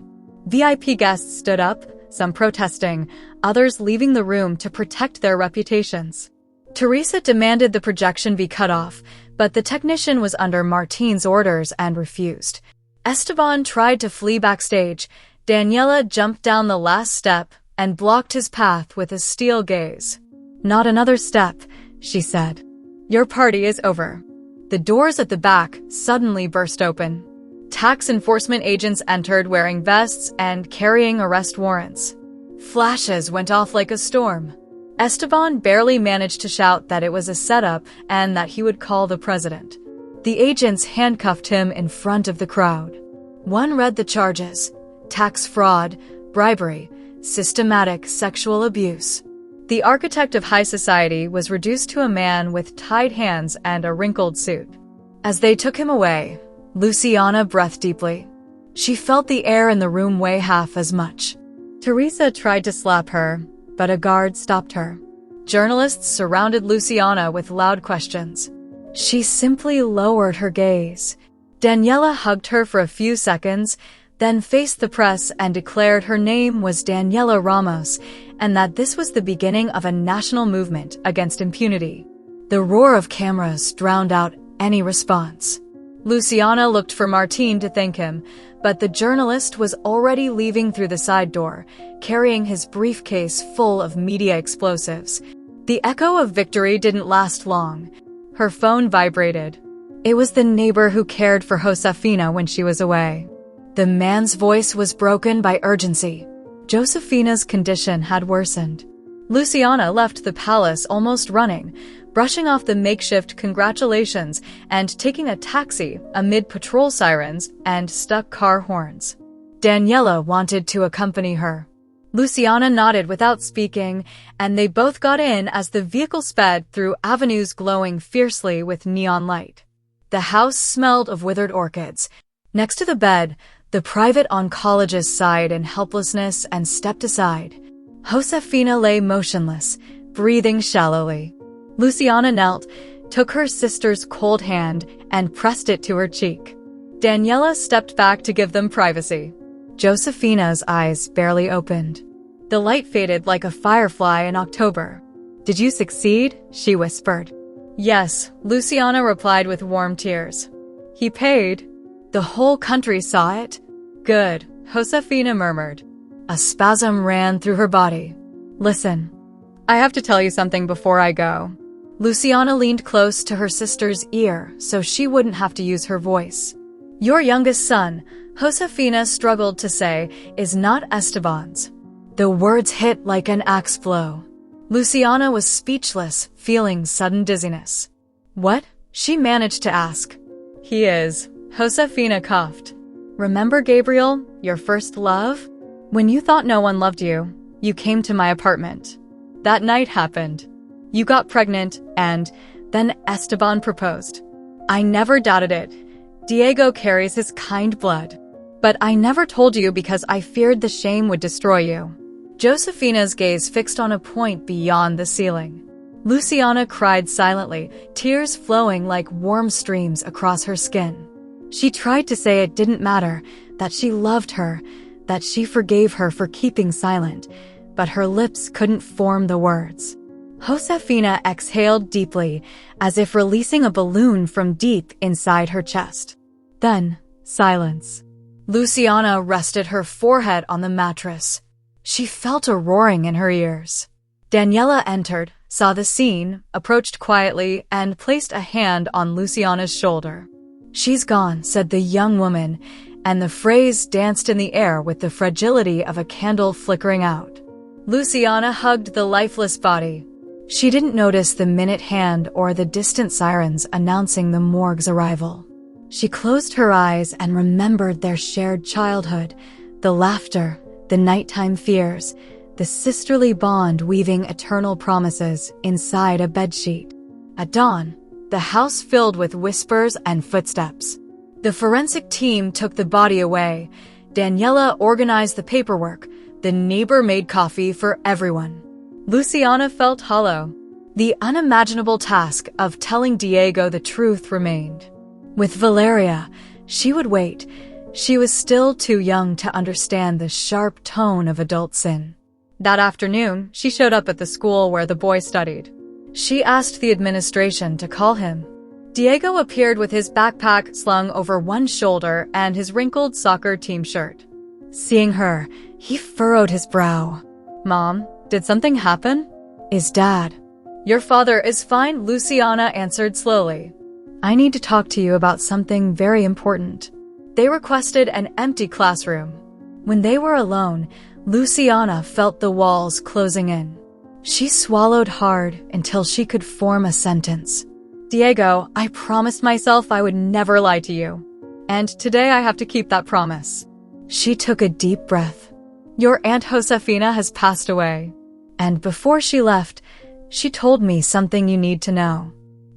VIP guests stood up, some protesting, others leaving the room to protect their reputations. Teresa demanded the projection be cut off, but the technician was under Martin's orders and refused. Esteban tried to flee backstage. Daniela jumped down the last step and blocked his path with a steel gaze. "Not another step," she said. "Your party is over." The doors at the back suddenly burst open. Tax enforcement agents entered wearing vests and carrying arrest warrants. Flashes went off like a storm. Esteban barely managed to shout that it was a setup and that he would call the president. The agents handcuffed him in front of the crowd. One read the charges: tax fraud, bribery, systematic sexual abuse. The architect of high society was reduced to a man with tied hands and a wrinkled suit. As they took him away, Luciana breathed deeply. She felt the air in the room weigh half as much. Teresa tried to slap her, but a guard stopped her. Journalists surrounded Luciana with loud questions. She simply lowered her gaze. Daniela hugged her for a few seconds, then faced the press and declared her name was Daniela Ramos, and that this was the beginning of a national movement against impunity. The roar of cameras drowned out any response. Luciana looked for Martin to thank him, but the journalist was already leaving through the side door, carrying his briefcase full of media explosives. The echo of victory didn't last long. Her phone vibrated. It was the neighbor who cared for Josefina when she was away. The man's voice was broken by urgency. Josefina's condition had worsened. Luciana left the palace almost running, brushing off the makeshift congratulations and taking a taxi amid patrol sirens and stuck car horns. Daniela wanted to accompany her. Luciana nodded without speaking, and they both got in as the vehicle sped through avenues glowing fiercely with neon light. The house smelled of withered orchids. Next to the bed, the private oncologist sighed in helplessness and stepped aside. Josefina lay motionless, breathing shallowly. Luciana knelt, took her sister's cold hand, and pressed it to her cheek. Daniela stepped back to give them privacy. Josefina's eyes barely opened. The light faded like a firefly in October. "Did you succeed?" she whispered. "Yes," Luciana replied with warm tears. "He paid." "The whole country saw it?" "Good," Josefina murmured. A spasm ran through her body. "Listen, I have to tell you something before I go." Luciana leaned close to her sister's ear so she wouldn't have to use her voice. "Your youngest son," Josefina struggled to say, "is not Esteban's." The words hit like an axe blow. Luciana was speechless, feeling sudden dizziness. "What?" she managed to ask. "He is," Josefina coughed. "Remember Gabriel, your first love? When you thought no one loved you, you came to my apartment. That night happened. You got pregnant, and then Esteban proposed. I never doubted it. Diego carries his kind blood. But I never told you because I feared the shame would destroy you." Josefina's gaze fixed on a point beyond the ceiling. Luciana cried silently, tears flowing like warm streams across her skin. She tried to say it didn't matter, that she loved her, that she forgave her for keeping silent, but her lips couldn't form the words. Josefina exhaled deeply, as if releasing a balloon from deep inside her chest. Then, silence. Luciana rested her forehead on the mattress. She felt a roaring in her ears. Daniela entered, saw the scene, approached quietly, and placed a hand on Luciana's shoulder. "She's gone," said the young woman, and the phrase danced in the air with the fragility of a candle flickering out. Luciana hugged the lifeless body. She didn't notice the minute hand or the distant sirens announcing the morgue's arrival. She closed her eyes and remembered their shared childhood, the laughter, the nighttime fears, the sisterly bond weaving eternal promises inside a bedsheet. At dawn, the house filled with whispers and footsteps. The forensic team took the body away. Daniela organized the paperwork. The neighbor made coffee for everyone. Luciana felt hollow. The unimaginable task of telling Diego the truth remained. With Valeria, she would wait. She was still too young to understand the sharp tone of adult sin. That afternoon, she showed up at the school where the boy studied. She asked the administration to call him. Diego appeared with his backpack slung over one shoulder and his wrinkled soccer team shirt. Seeing her, he furrowed his brow. "Mom, did something happen?" "Is Dad?" "Your father is fine," Luciana answered slowly. "I need to talk to you about something very important." They requested an empty classroom. When they were alone, Luciana felt the walls closing in. She swallowed hard until she could form a sentence. "Diego, I promised myself I would never lie to you. And today I have to keep that promise." She took a deep breath. "Your Aunt Josefina has passed away. And before she left, she told me something you need to know.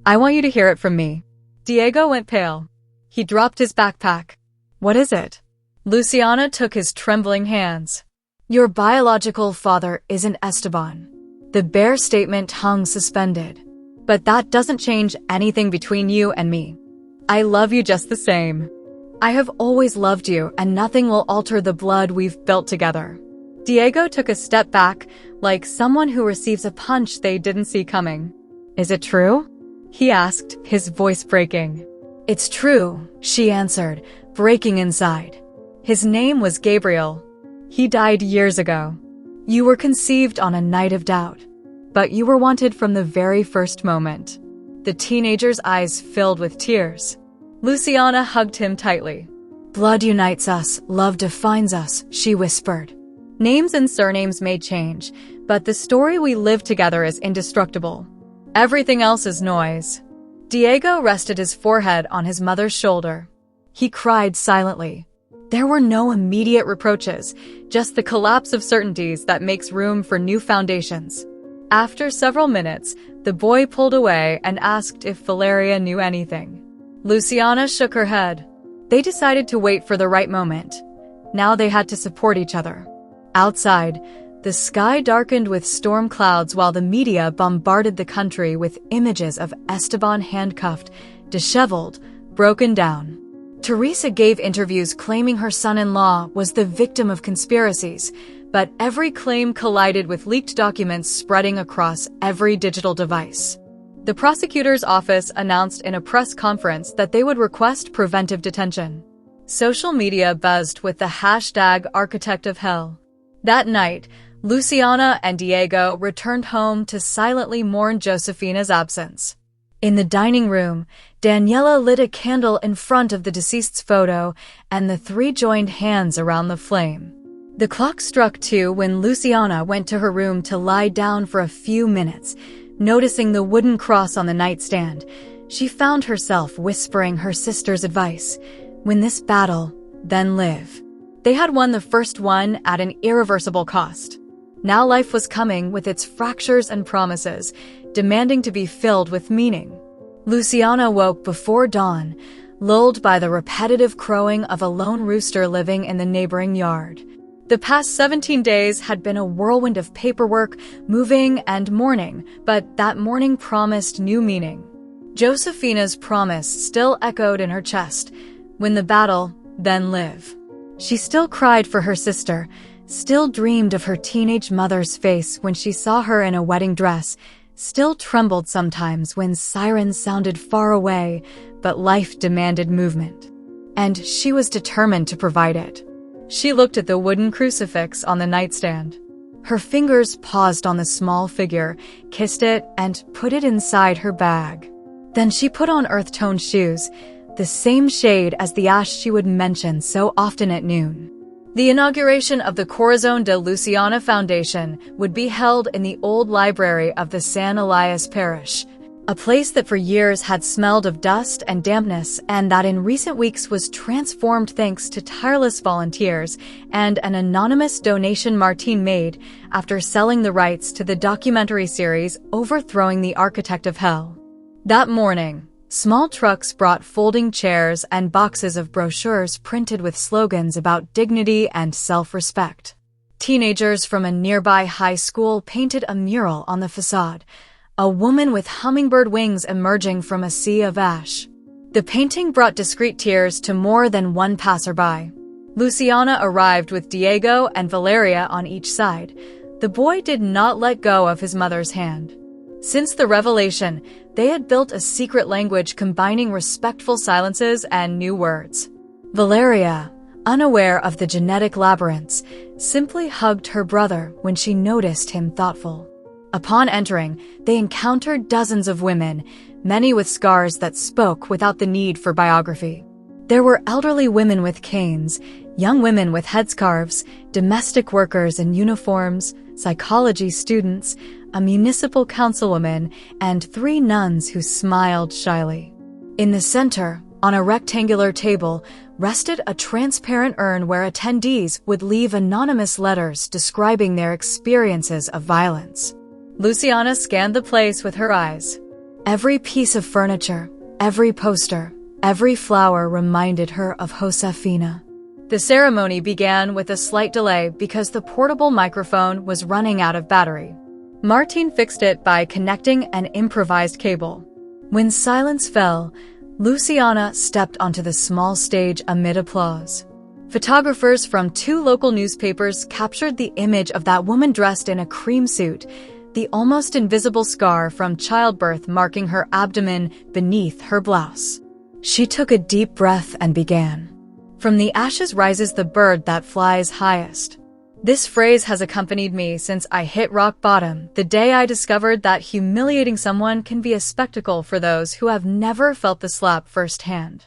I want you to hear it from me." Diego went pale. He dropped his backpack. "What is it?" Luciana took his trembling hands. "Your biological father isn't Esteban." The bare statement hung suspended. "But that doesn't change anything between you and me. I love you just the same. I have always loved you, and nothing will alter the blood we've built together." Diego took a step back, like someone who receives a punch they didn't see coming. "Is it true?" he asked, his voice breaking. "It's true," she answered, breaking inside. "His name was Gabriel. He died years ago. You were conceived on a night of doubt, but you were wanted from the very first moment." The teenager's eyes filled with tears. Luciana hugged him tightly. "Blood unites us, love defines us," she whispered. "Names and surnames may change, but the story we live together is indestructible. Everything else is noise." Diego rested his forehead on his mother's shoulder. He cried silently. There were no immediate reproaches, just the collapse of certainties that makes room for new foundations. After several minutes, the boy pulled away and asked if Valeria knew anything. Luciana shook her head. They decided to wait for the right moment. Now they had to support each other. Outside, the sky darkened with storm clouds while the media bombarded the country with images of Esteban handcuffed, disheveled, broken down. Teresa gave interviews claiming her son-in-law was the victim of conspiracies, but every claim collided with leaked documents spreading across every digital device. The prosecutor's office announced in a press conference that they would request preventive detention. Social media buzzed with the hashtag Architect of Hell. That night, Luciana and Diego returned home to silently mourn Josefina's absence. In the dining room, Daniela lit a candle in front of the deceased's photo, and the three joined hands around the flame. The clock struck 2 when Luciana went to her room to lie down for a few minutes. Noticing the wooden cross on the nightstand, she found herself whispering her sister's advice. Win this battle, then live. They had won the first one at an irreversible cost. Now life was coming with its fractures and promises, demanding to be filled with meaning. Luciana woke before dawn, lulled by the repetitive crowing of a lone rooster living in the neighboring yard. The past 17 days had been a whirlwind of paperwork, moving, and mourning, but that mourning promised new meaning. Josefina's promise still echoed in her chest. Win the battle, then live. She still cried for her sister, still dreamed of her teenage mother's face when she saw her in a wedding dress, still trembled sometimes when sirens sounded far away, but life demanded movement. And she was determined to provide it. She looked at the wooden crucifix on the nightstand. Her fingers paused on the small figure, kissed it, and put it inside her bag. Then she put on earth-toned shoes, the same shade as the ash she would mention so often at noon. The inauguration of the Corazon de Luciana Foundation would be held in the old library of the San Elias Parish, a place that for years had smelled of dust and dampness and that in recent weeks was transformed thanks to tireless volunteers and an anonymous donation Martine made after selling the rights to the documentary series Overthrowing the Architect of Hell. That morning, small trucks brought folding chairs and boxes of brochures printed with slogans about dignity and self-respect. Teenagers from a nearby high school painted a mural on the facade, a woman with hummingbird wings emerging from a sea of ash. The painting brought discreet tears to more than one passerby. Luciana arrived with Diego and Valeria on each side. The boy did not let go of his mother's hand. Since the revelation, they had built a secret language combining respectful silences and new words. Valeria, unaware of the genetic labyrinths, simply hugged her brother when she noticed him thoughtful. Upon entering, they encountered dozens of women, many with scars that spoke without the need for biography. There were elderly women with canes, young women with headscarves, domestic workers in uniforms, psychology students, a municipal councilwoman, and 3 nuns who smiled shyly. In the center, on a rectangular table, rested a transparent urn where attendees would leave anonymous letters describing their experiences of violence. Luciana scanned the place with her eyes. Every piece of furniture, every poster, every flower reminded her of Josefina. The ceremony began with a slight delay because the portable microphone was running out of battery. Martine fixed it by connecting an improvised cable. When silence fell, Luciana stepped onto the small stage amid applause. Photographers from 2 local newspapers captured the image of that woman dressed in a cream suit, the almost invisible scar from childbirth marking her abdomen beneath her blouse. She took a deep breath and began. From the ashes rises the bird that flies highest. This phrase has accompanied me since I hit rock bottom, the day I discovered that humiliating someone can be a spectacle for those who have never felt the slap firsthand.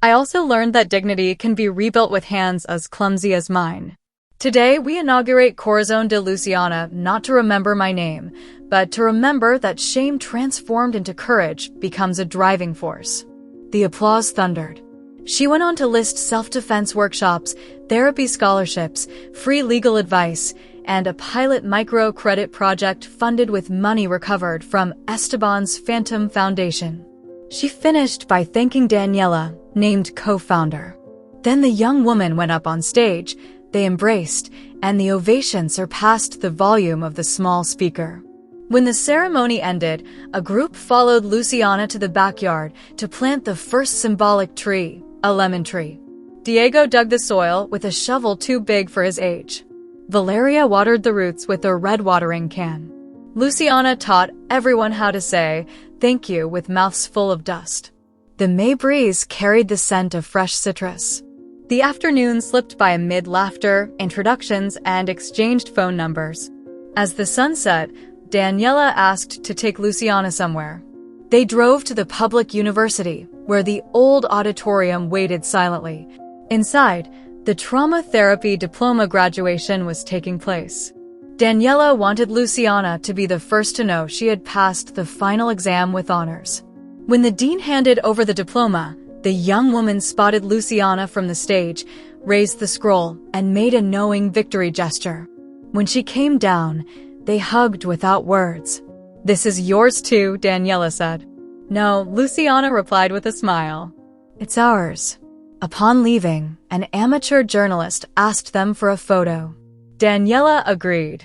I also learned that dignity can be rebuilt with hands as clumsy as mine. Today, we inaugurate Corazon de Luciana not to remember my name, but to remember that shame transformed into courage becomes a driving force. The applause thundered. She went on to list self-defense workshops, therapy scholarships, free legal advice, and a pilot microcredit project funded with money recovered from Esteban's Phantom Foundation. She finished by thanking Daniela, named co-founder. Then the young woman went up on stage. They embraced, and the ovation surpassed the volume of the small speaker. When the ceremony ended, a group followed Luciana to the backyard to plant the first symbolic tree, a lemon tree. Diego dug the soil with a shovel too big for his age. Valeria watered the roots with a red watering can. Luciana taught everyone how to say thank you with mouths full of dust. The May breeze carried the scent of fresh citrus. The afternoon slipped by amid laughter, introductions, and exchanged phone numbers. As the sun set, Daniela asked to take Luciana somewhere. They drove to the public university, where the old auditorium waited silently. Inside, the trauma therapy diploma graduation was taking place. Daniela wanted Luciana to be the first to know she had passed the final exam with honors. When the dean handed over the diploma, the young woman spotted Luciana from the stage, raised the scroll, and made a knowing victory gesture. When she came down, they hugged without words. "This is yours too," Daniela said. "No," Luciana replied with a smile. "It's ours." Upon leaving, an amateur journalist asked them for a photo. Daniela agreed.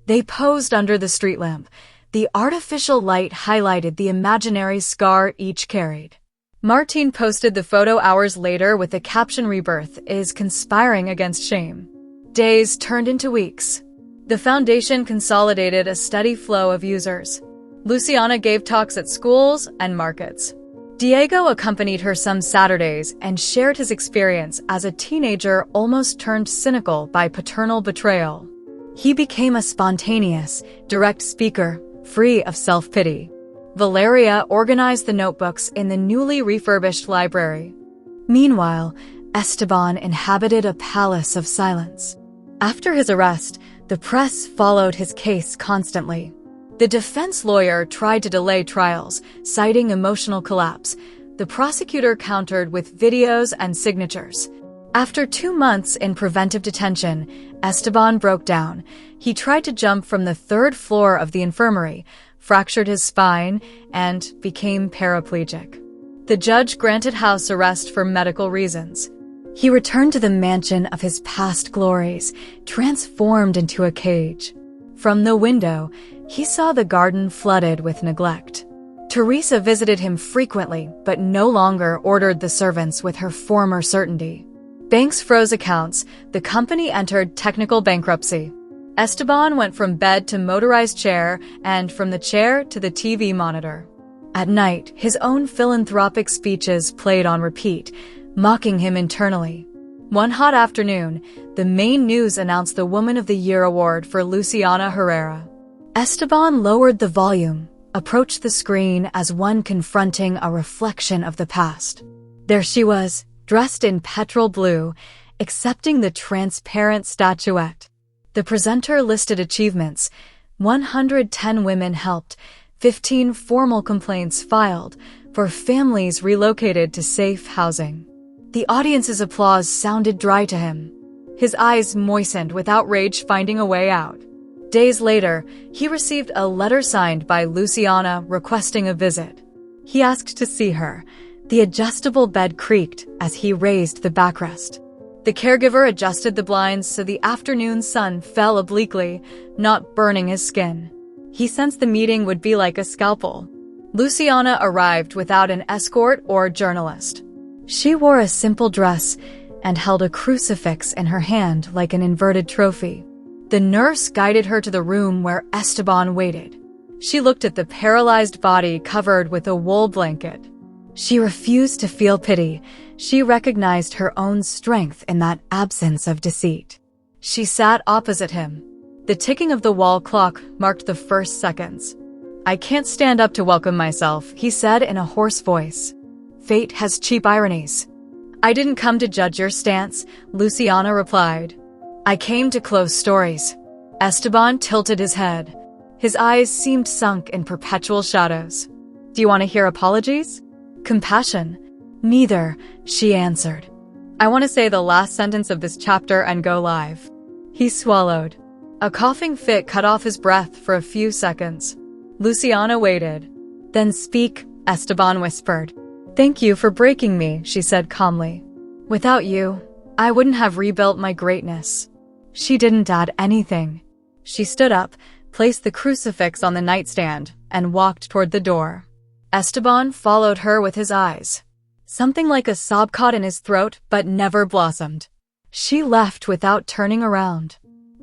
They posed under the street lamp. The artificial light highlighted the imaginary scar each carried. Martine posted the photo hours later with the caption "Rebirth is conspiring against shame." Days turned into weeks. The foundation consolidated a steady flow of users. Luciana gave talks at schools and markets. Diego accompanied her some Saturdays and shared his experience as a teenager almost turned cynical by paternal betrayal. He became a spontaneous, direct speaker, free of self-pity. Valeria organized the notebooks in the newly refurbished library. Meanwhile, Esteban inhabited a palace of silence. After his arrest, the press followed his case constantly. The defense lawyer tried to delay trials, citing emotional collapse. The prosecutor countered with videos and signatures. After 2 months in preventive detention, Esteban broke down. He tried to jump from the 3rd floor of the infirmary, fractured his spine, and became paraplegic. The judge granted house arrest for medical reasons. He returned to the mansion of his past glories, transformed into a cage. From the window, he saw the garden flooded with neglect. Teresa visited him frequently, but no longer ordered the servants with her former certainty. Banks froze accounts. The company entered technical bankruptcy. Esteban went from bed to motorized chair and from the chair to the TV monitor. At night, his own philanthropic speeches played on repeat, mocking him internally. One hot afternoon, the main news announced the Woman of the Year award for Luciana Herrera. Esteban lowered the volume, approached the screen as one confronting a reflection of the past. There she was, dressed in petrol blue, accepting the transparent statuette. The presenter listed achievements: 110 women helped, 15 formal complaints filed, for families relocated to safe housing. The audience's applause sounded dry to him. His eyes moistened with outrage, finding a way out. Days later, he received a letter signed by Luciana requesting a visit. He asked to see her. The adjustable bed creaked as he raised the backrest. The caregiver adjusted the blinds so the afternoon sun fell obliquely, not burning his skin. He sensed the meeting would be like a scalpel. Luciana arrived without an escort or journalist. She wore a simple dress and held a crucifix in her hand like an inverted trophy. The nurse guided her to the room where Esteban waited. She looked at the paralyzed body covered with a wool blanket. She refused to feel pity. She recognized her own strength in that absence of deceit. She sat opposite him. The ticking of the wall clock marked the first seconds. "I can't stand up to welcome myself," he said in a hoarse voice. "Fate has cheap ironies." "I didn't come to judge your stance," Luciana replied. "I came to close stories." Esteban tilted his head. His eyes seemed sunk in perpetual shadows. "Do you want to hear apologies? Compassion?" "Neither," she answered. "I want to say the last sentence of this chapter and go live." He swallowed. A coughing fit cut off his breath for a few seconds. Luciana waited. "Then speak," Esteban whispered. "Thank you for breaking me," she said calmly. "Without you, I wouldn't have rebuilt my greatness." She didn't add anything. She stood up, placed the crucifix on the nightstand, and walked toward the door. Esteban followed her with his eyes. Something like a sob caught in his throat, but never blossomed. She left without turning around.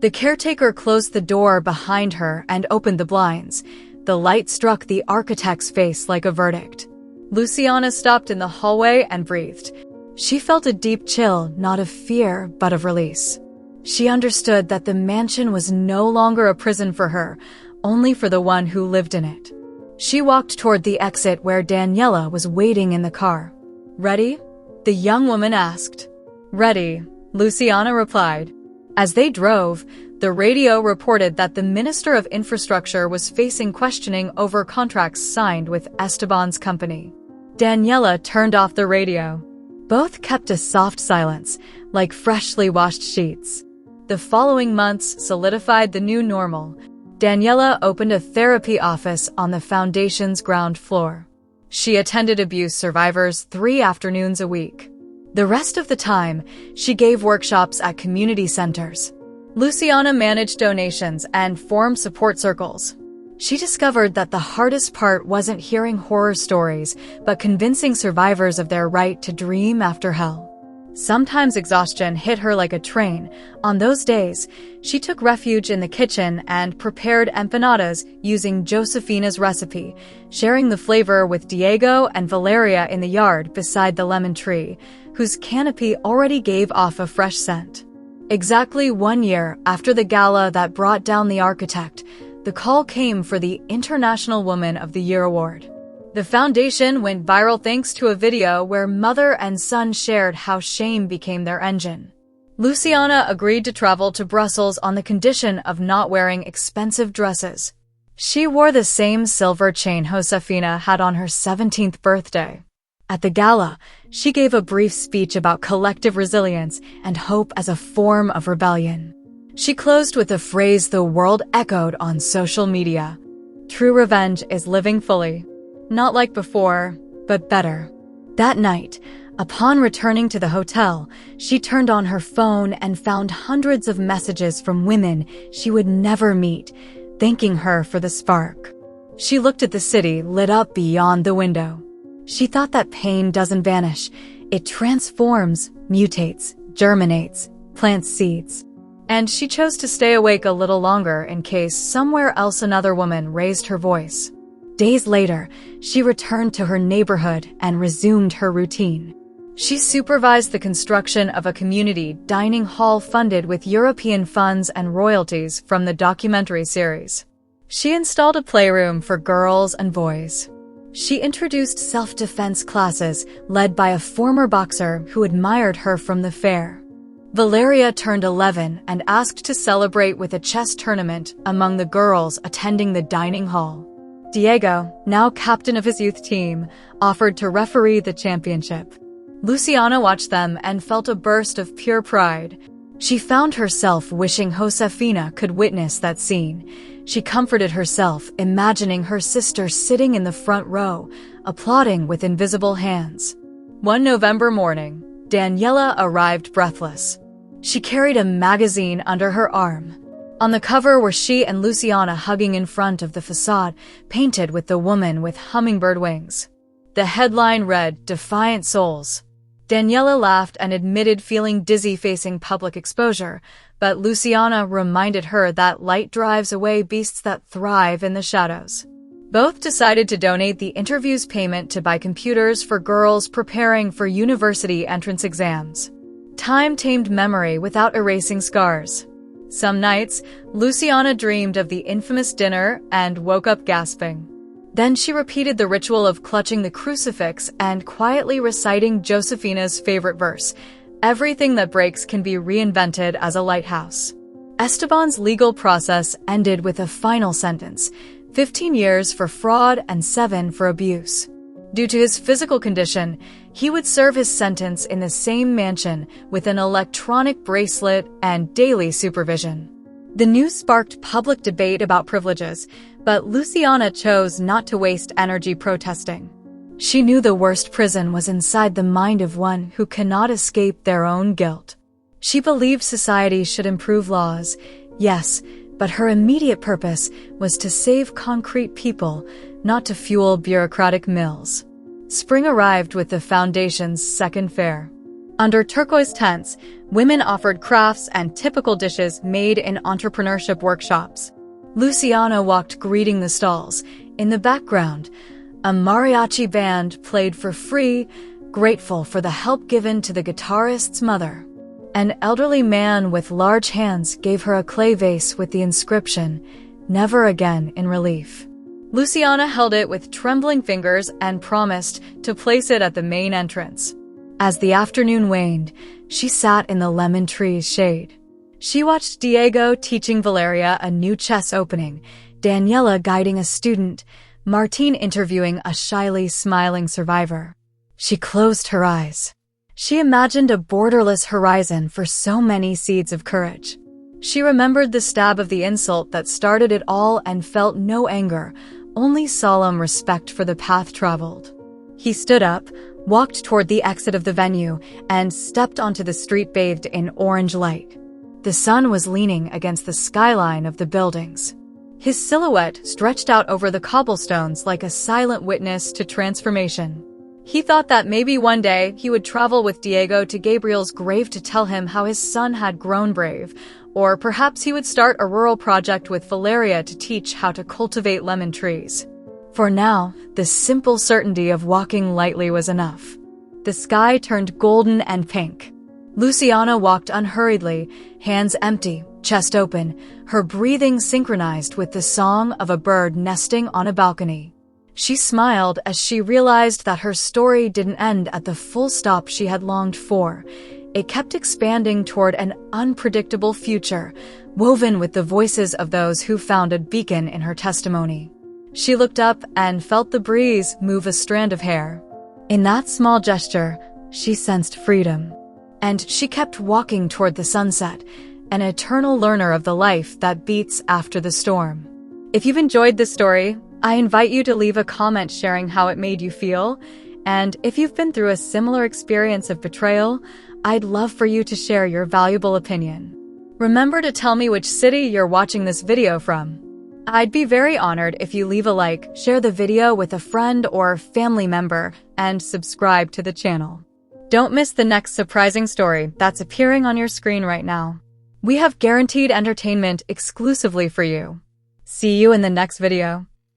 The caretaker closed the door behind her and opened the blinds. The light struck the architect's face like a verdict. Luciana stopped in the hallway and breathed. She felt a deep chill, not of fear, but of release. She understood that the mansion was no longer a prison for her, only for the one who lived in it. She walked toward the exit where Daniela was waiting in the car. "Ready?" the young woman asked. "Ready," Luciana replied. As they drove, the radio reported that the Minister of Infrastructure was facing questioning over contracts signed with Esteban's company. Daniela turned off the radio. Both kept a soft silence, like freshly washed sheets. The following months solidified the new normal. Daniela opened a therapy office on the foundation's ground floor. She attended abuse survivors 3 afternoons a week. The rest of the time, she gave workshops at community centers. Luciana managed donations and formed support circles. She discovered that the hardest part wasn't hearing horror stories, but convincing survivors of their right to dream after hell. Sometimes exhaustion hit her like a train. On those days, she took refuge in the kitchen and prepared empanadas using Josefina's recipe, sharing the flavor with Diego and Valeria in the yard beside the lemon tree, whose canopy already gave off a fresh scent. Exactly 1 year after the gala that brought down the architect, the call came for the International Woman of the Year award. The foundation went viral thanks to a video where mother and son shared how shame became their engine. Luciana agreed to travel to Brussels on the condition of not wearing expensive dresses. She wore the same silver chain Josefina had on her 17th birthday. At the gala, she gave a brief speech about collective resilience and hope as a form of rebellion. She closed with a phrase the world echoed on social media: "True revenge is living fully. Not like before, but better." That night, upon returning to the hotel, she turned on her phone and found hundreds of messages from women she would never meet, thanking her for the spark. She looked at the city lit up beyond the window. She thought that pain doesn't vanish. It transforms, mutates, germinates, plants seeds. And she chose to stay awake a little longer in case somewhere else another woman raised her voice. Days later, she returned to her neighborhood and resumed her routine. She supervised the construction of a community dining hall funded with European funds and royalties from the documentary series. She installed a playroom for girls and boys. She introduced self-defense classes led by a former boxer who admired her from the fair. Valeria turned 11 and asked to celebrate with a chess tournament among the girls attending the dining hall. Diego, now captain of his youth team, offered to referee the championship. Luciana watched them and felt a burst of pure pride. She found herself wishing Josefina could witness that scene. She comforted herself, imagining her sister sitting in the front row, applauding with invisible hands. One November morning, Daniela arrived breathless. She carried a magazine under her arm. On the cover were she and Luciana hugging in front of the facade, painted with the woman with hummingbird wings. The headline read, "Defiant Souls." Daniela laughed and admitted feeling dizzy facing public exposure, but Luciana reminded her that light drives away beasts that thrive in the shadows. Both decided to donate the interview's payment to buy computers for girls preparing for university entrance exams. Time tamed memory without erasing scars. Some nights, Luciana dreamed of the infamous dinner and woke up gasping. Then she repeated the ritual of clutching the crucifix and quietly reciting Josefina's favorite verse, "Everything that breaks can be reinvented as a lighthouse." Esteban's legal process ended with a final sentence, 15 years for fraud and 7 for abuse. Due to his physical condition, he would serve his sentence in the same mansion with an electronic bracelet and daily supervision. The news sparked public debate about privileges, but Luciana chose not to waste energy protesting. She knew the worst prison was inside the mind of one who cannot escape their own guilt. She believed society should improve laws, yes, but her immediate purpose was to save concrete people, not to fuel bureaucratic mills. Spring arrived with the foundation's second fair. Under turquoise tents, women offered crafts and typical dishes made in entrepreneurship workshops. Luciana walked greeting the stalls. In the background, a mariachi band played for free, grateful for the help given to the guitarist's mother. An elderly man with large hands gave her a clay vase with the inscription, "Never again," in relief. Luciana held it with trembling fingers and promised to place it at the main entrance. As the afternoon waned, she sat in the lemon tree's shade. She watched Diego teaching Valeria a new chess opening, Daniela guiding a student, Martín interviewing a shyly smiling survivor. She closed her eyes. She imagined a borderless horizon for so many seeds of courage. She remembered the stab of the insult that started it all and felt no anger, only solemn respect for the path traveled. He stood up, walked toward the exit of the venue, and stepped onto the street bathed in orange light. The sun was leaning against the skyline of the buildings. His silhouette stretched out over the cobblestones like a silent witness to transformation. He thought that maybe one day he would travel with Diego to Gabriel's grave to tell him how his son had grown brave, or perhaps he would start a rural project with Valeria to teach how to cultivate lemon trees. For now, the simple certainty of walking lightly was enough. The sky turned golden and pink. Luciana walked unhurriedly, hands empty, chest open, her breathing synchronized with the song of a bird nesting on a balcony. She smiled as she realized that her story didn't end at the full stop she had longed for. It kept expanding toward an unpredictable future, woven with the voices of those who found a beacon in her testimony. She looked up and felt the breeze move a strand of hair. In that small gesture, she sensed freedom. And she kept walking toward the sunset, an eternal learner of the life that beats after the storm. If you've enjoyed this story, I invite you to leave a comment sharing how it made you feel. And if you've been through a similar experience of betrayal, I'd love for you to share your valuable opinion. Remember to tell me which city you're watching this video from. I'd be very honored if you leave a like, share the video with a friend or family member, and subscribe to the channel. Don't miss the next surprising story that's appearing on your screen right now. We have guaranteed entertainment exclusively for you. See you in the next video.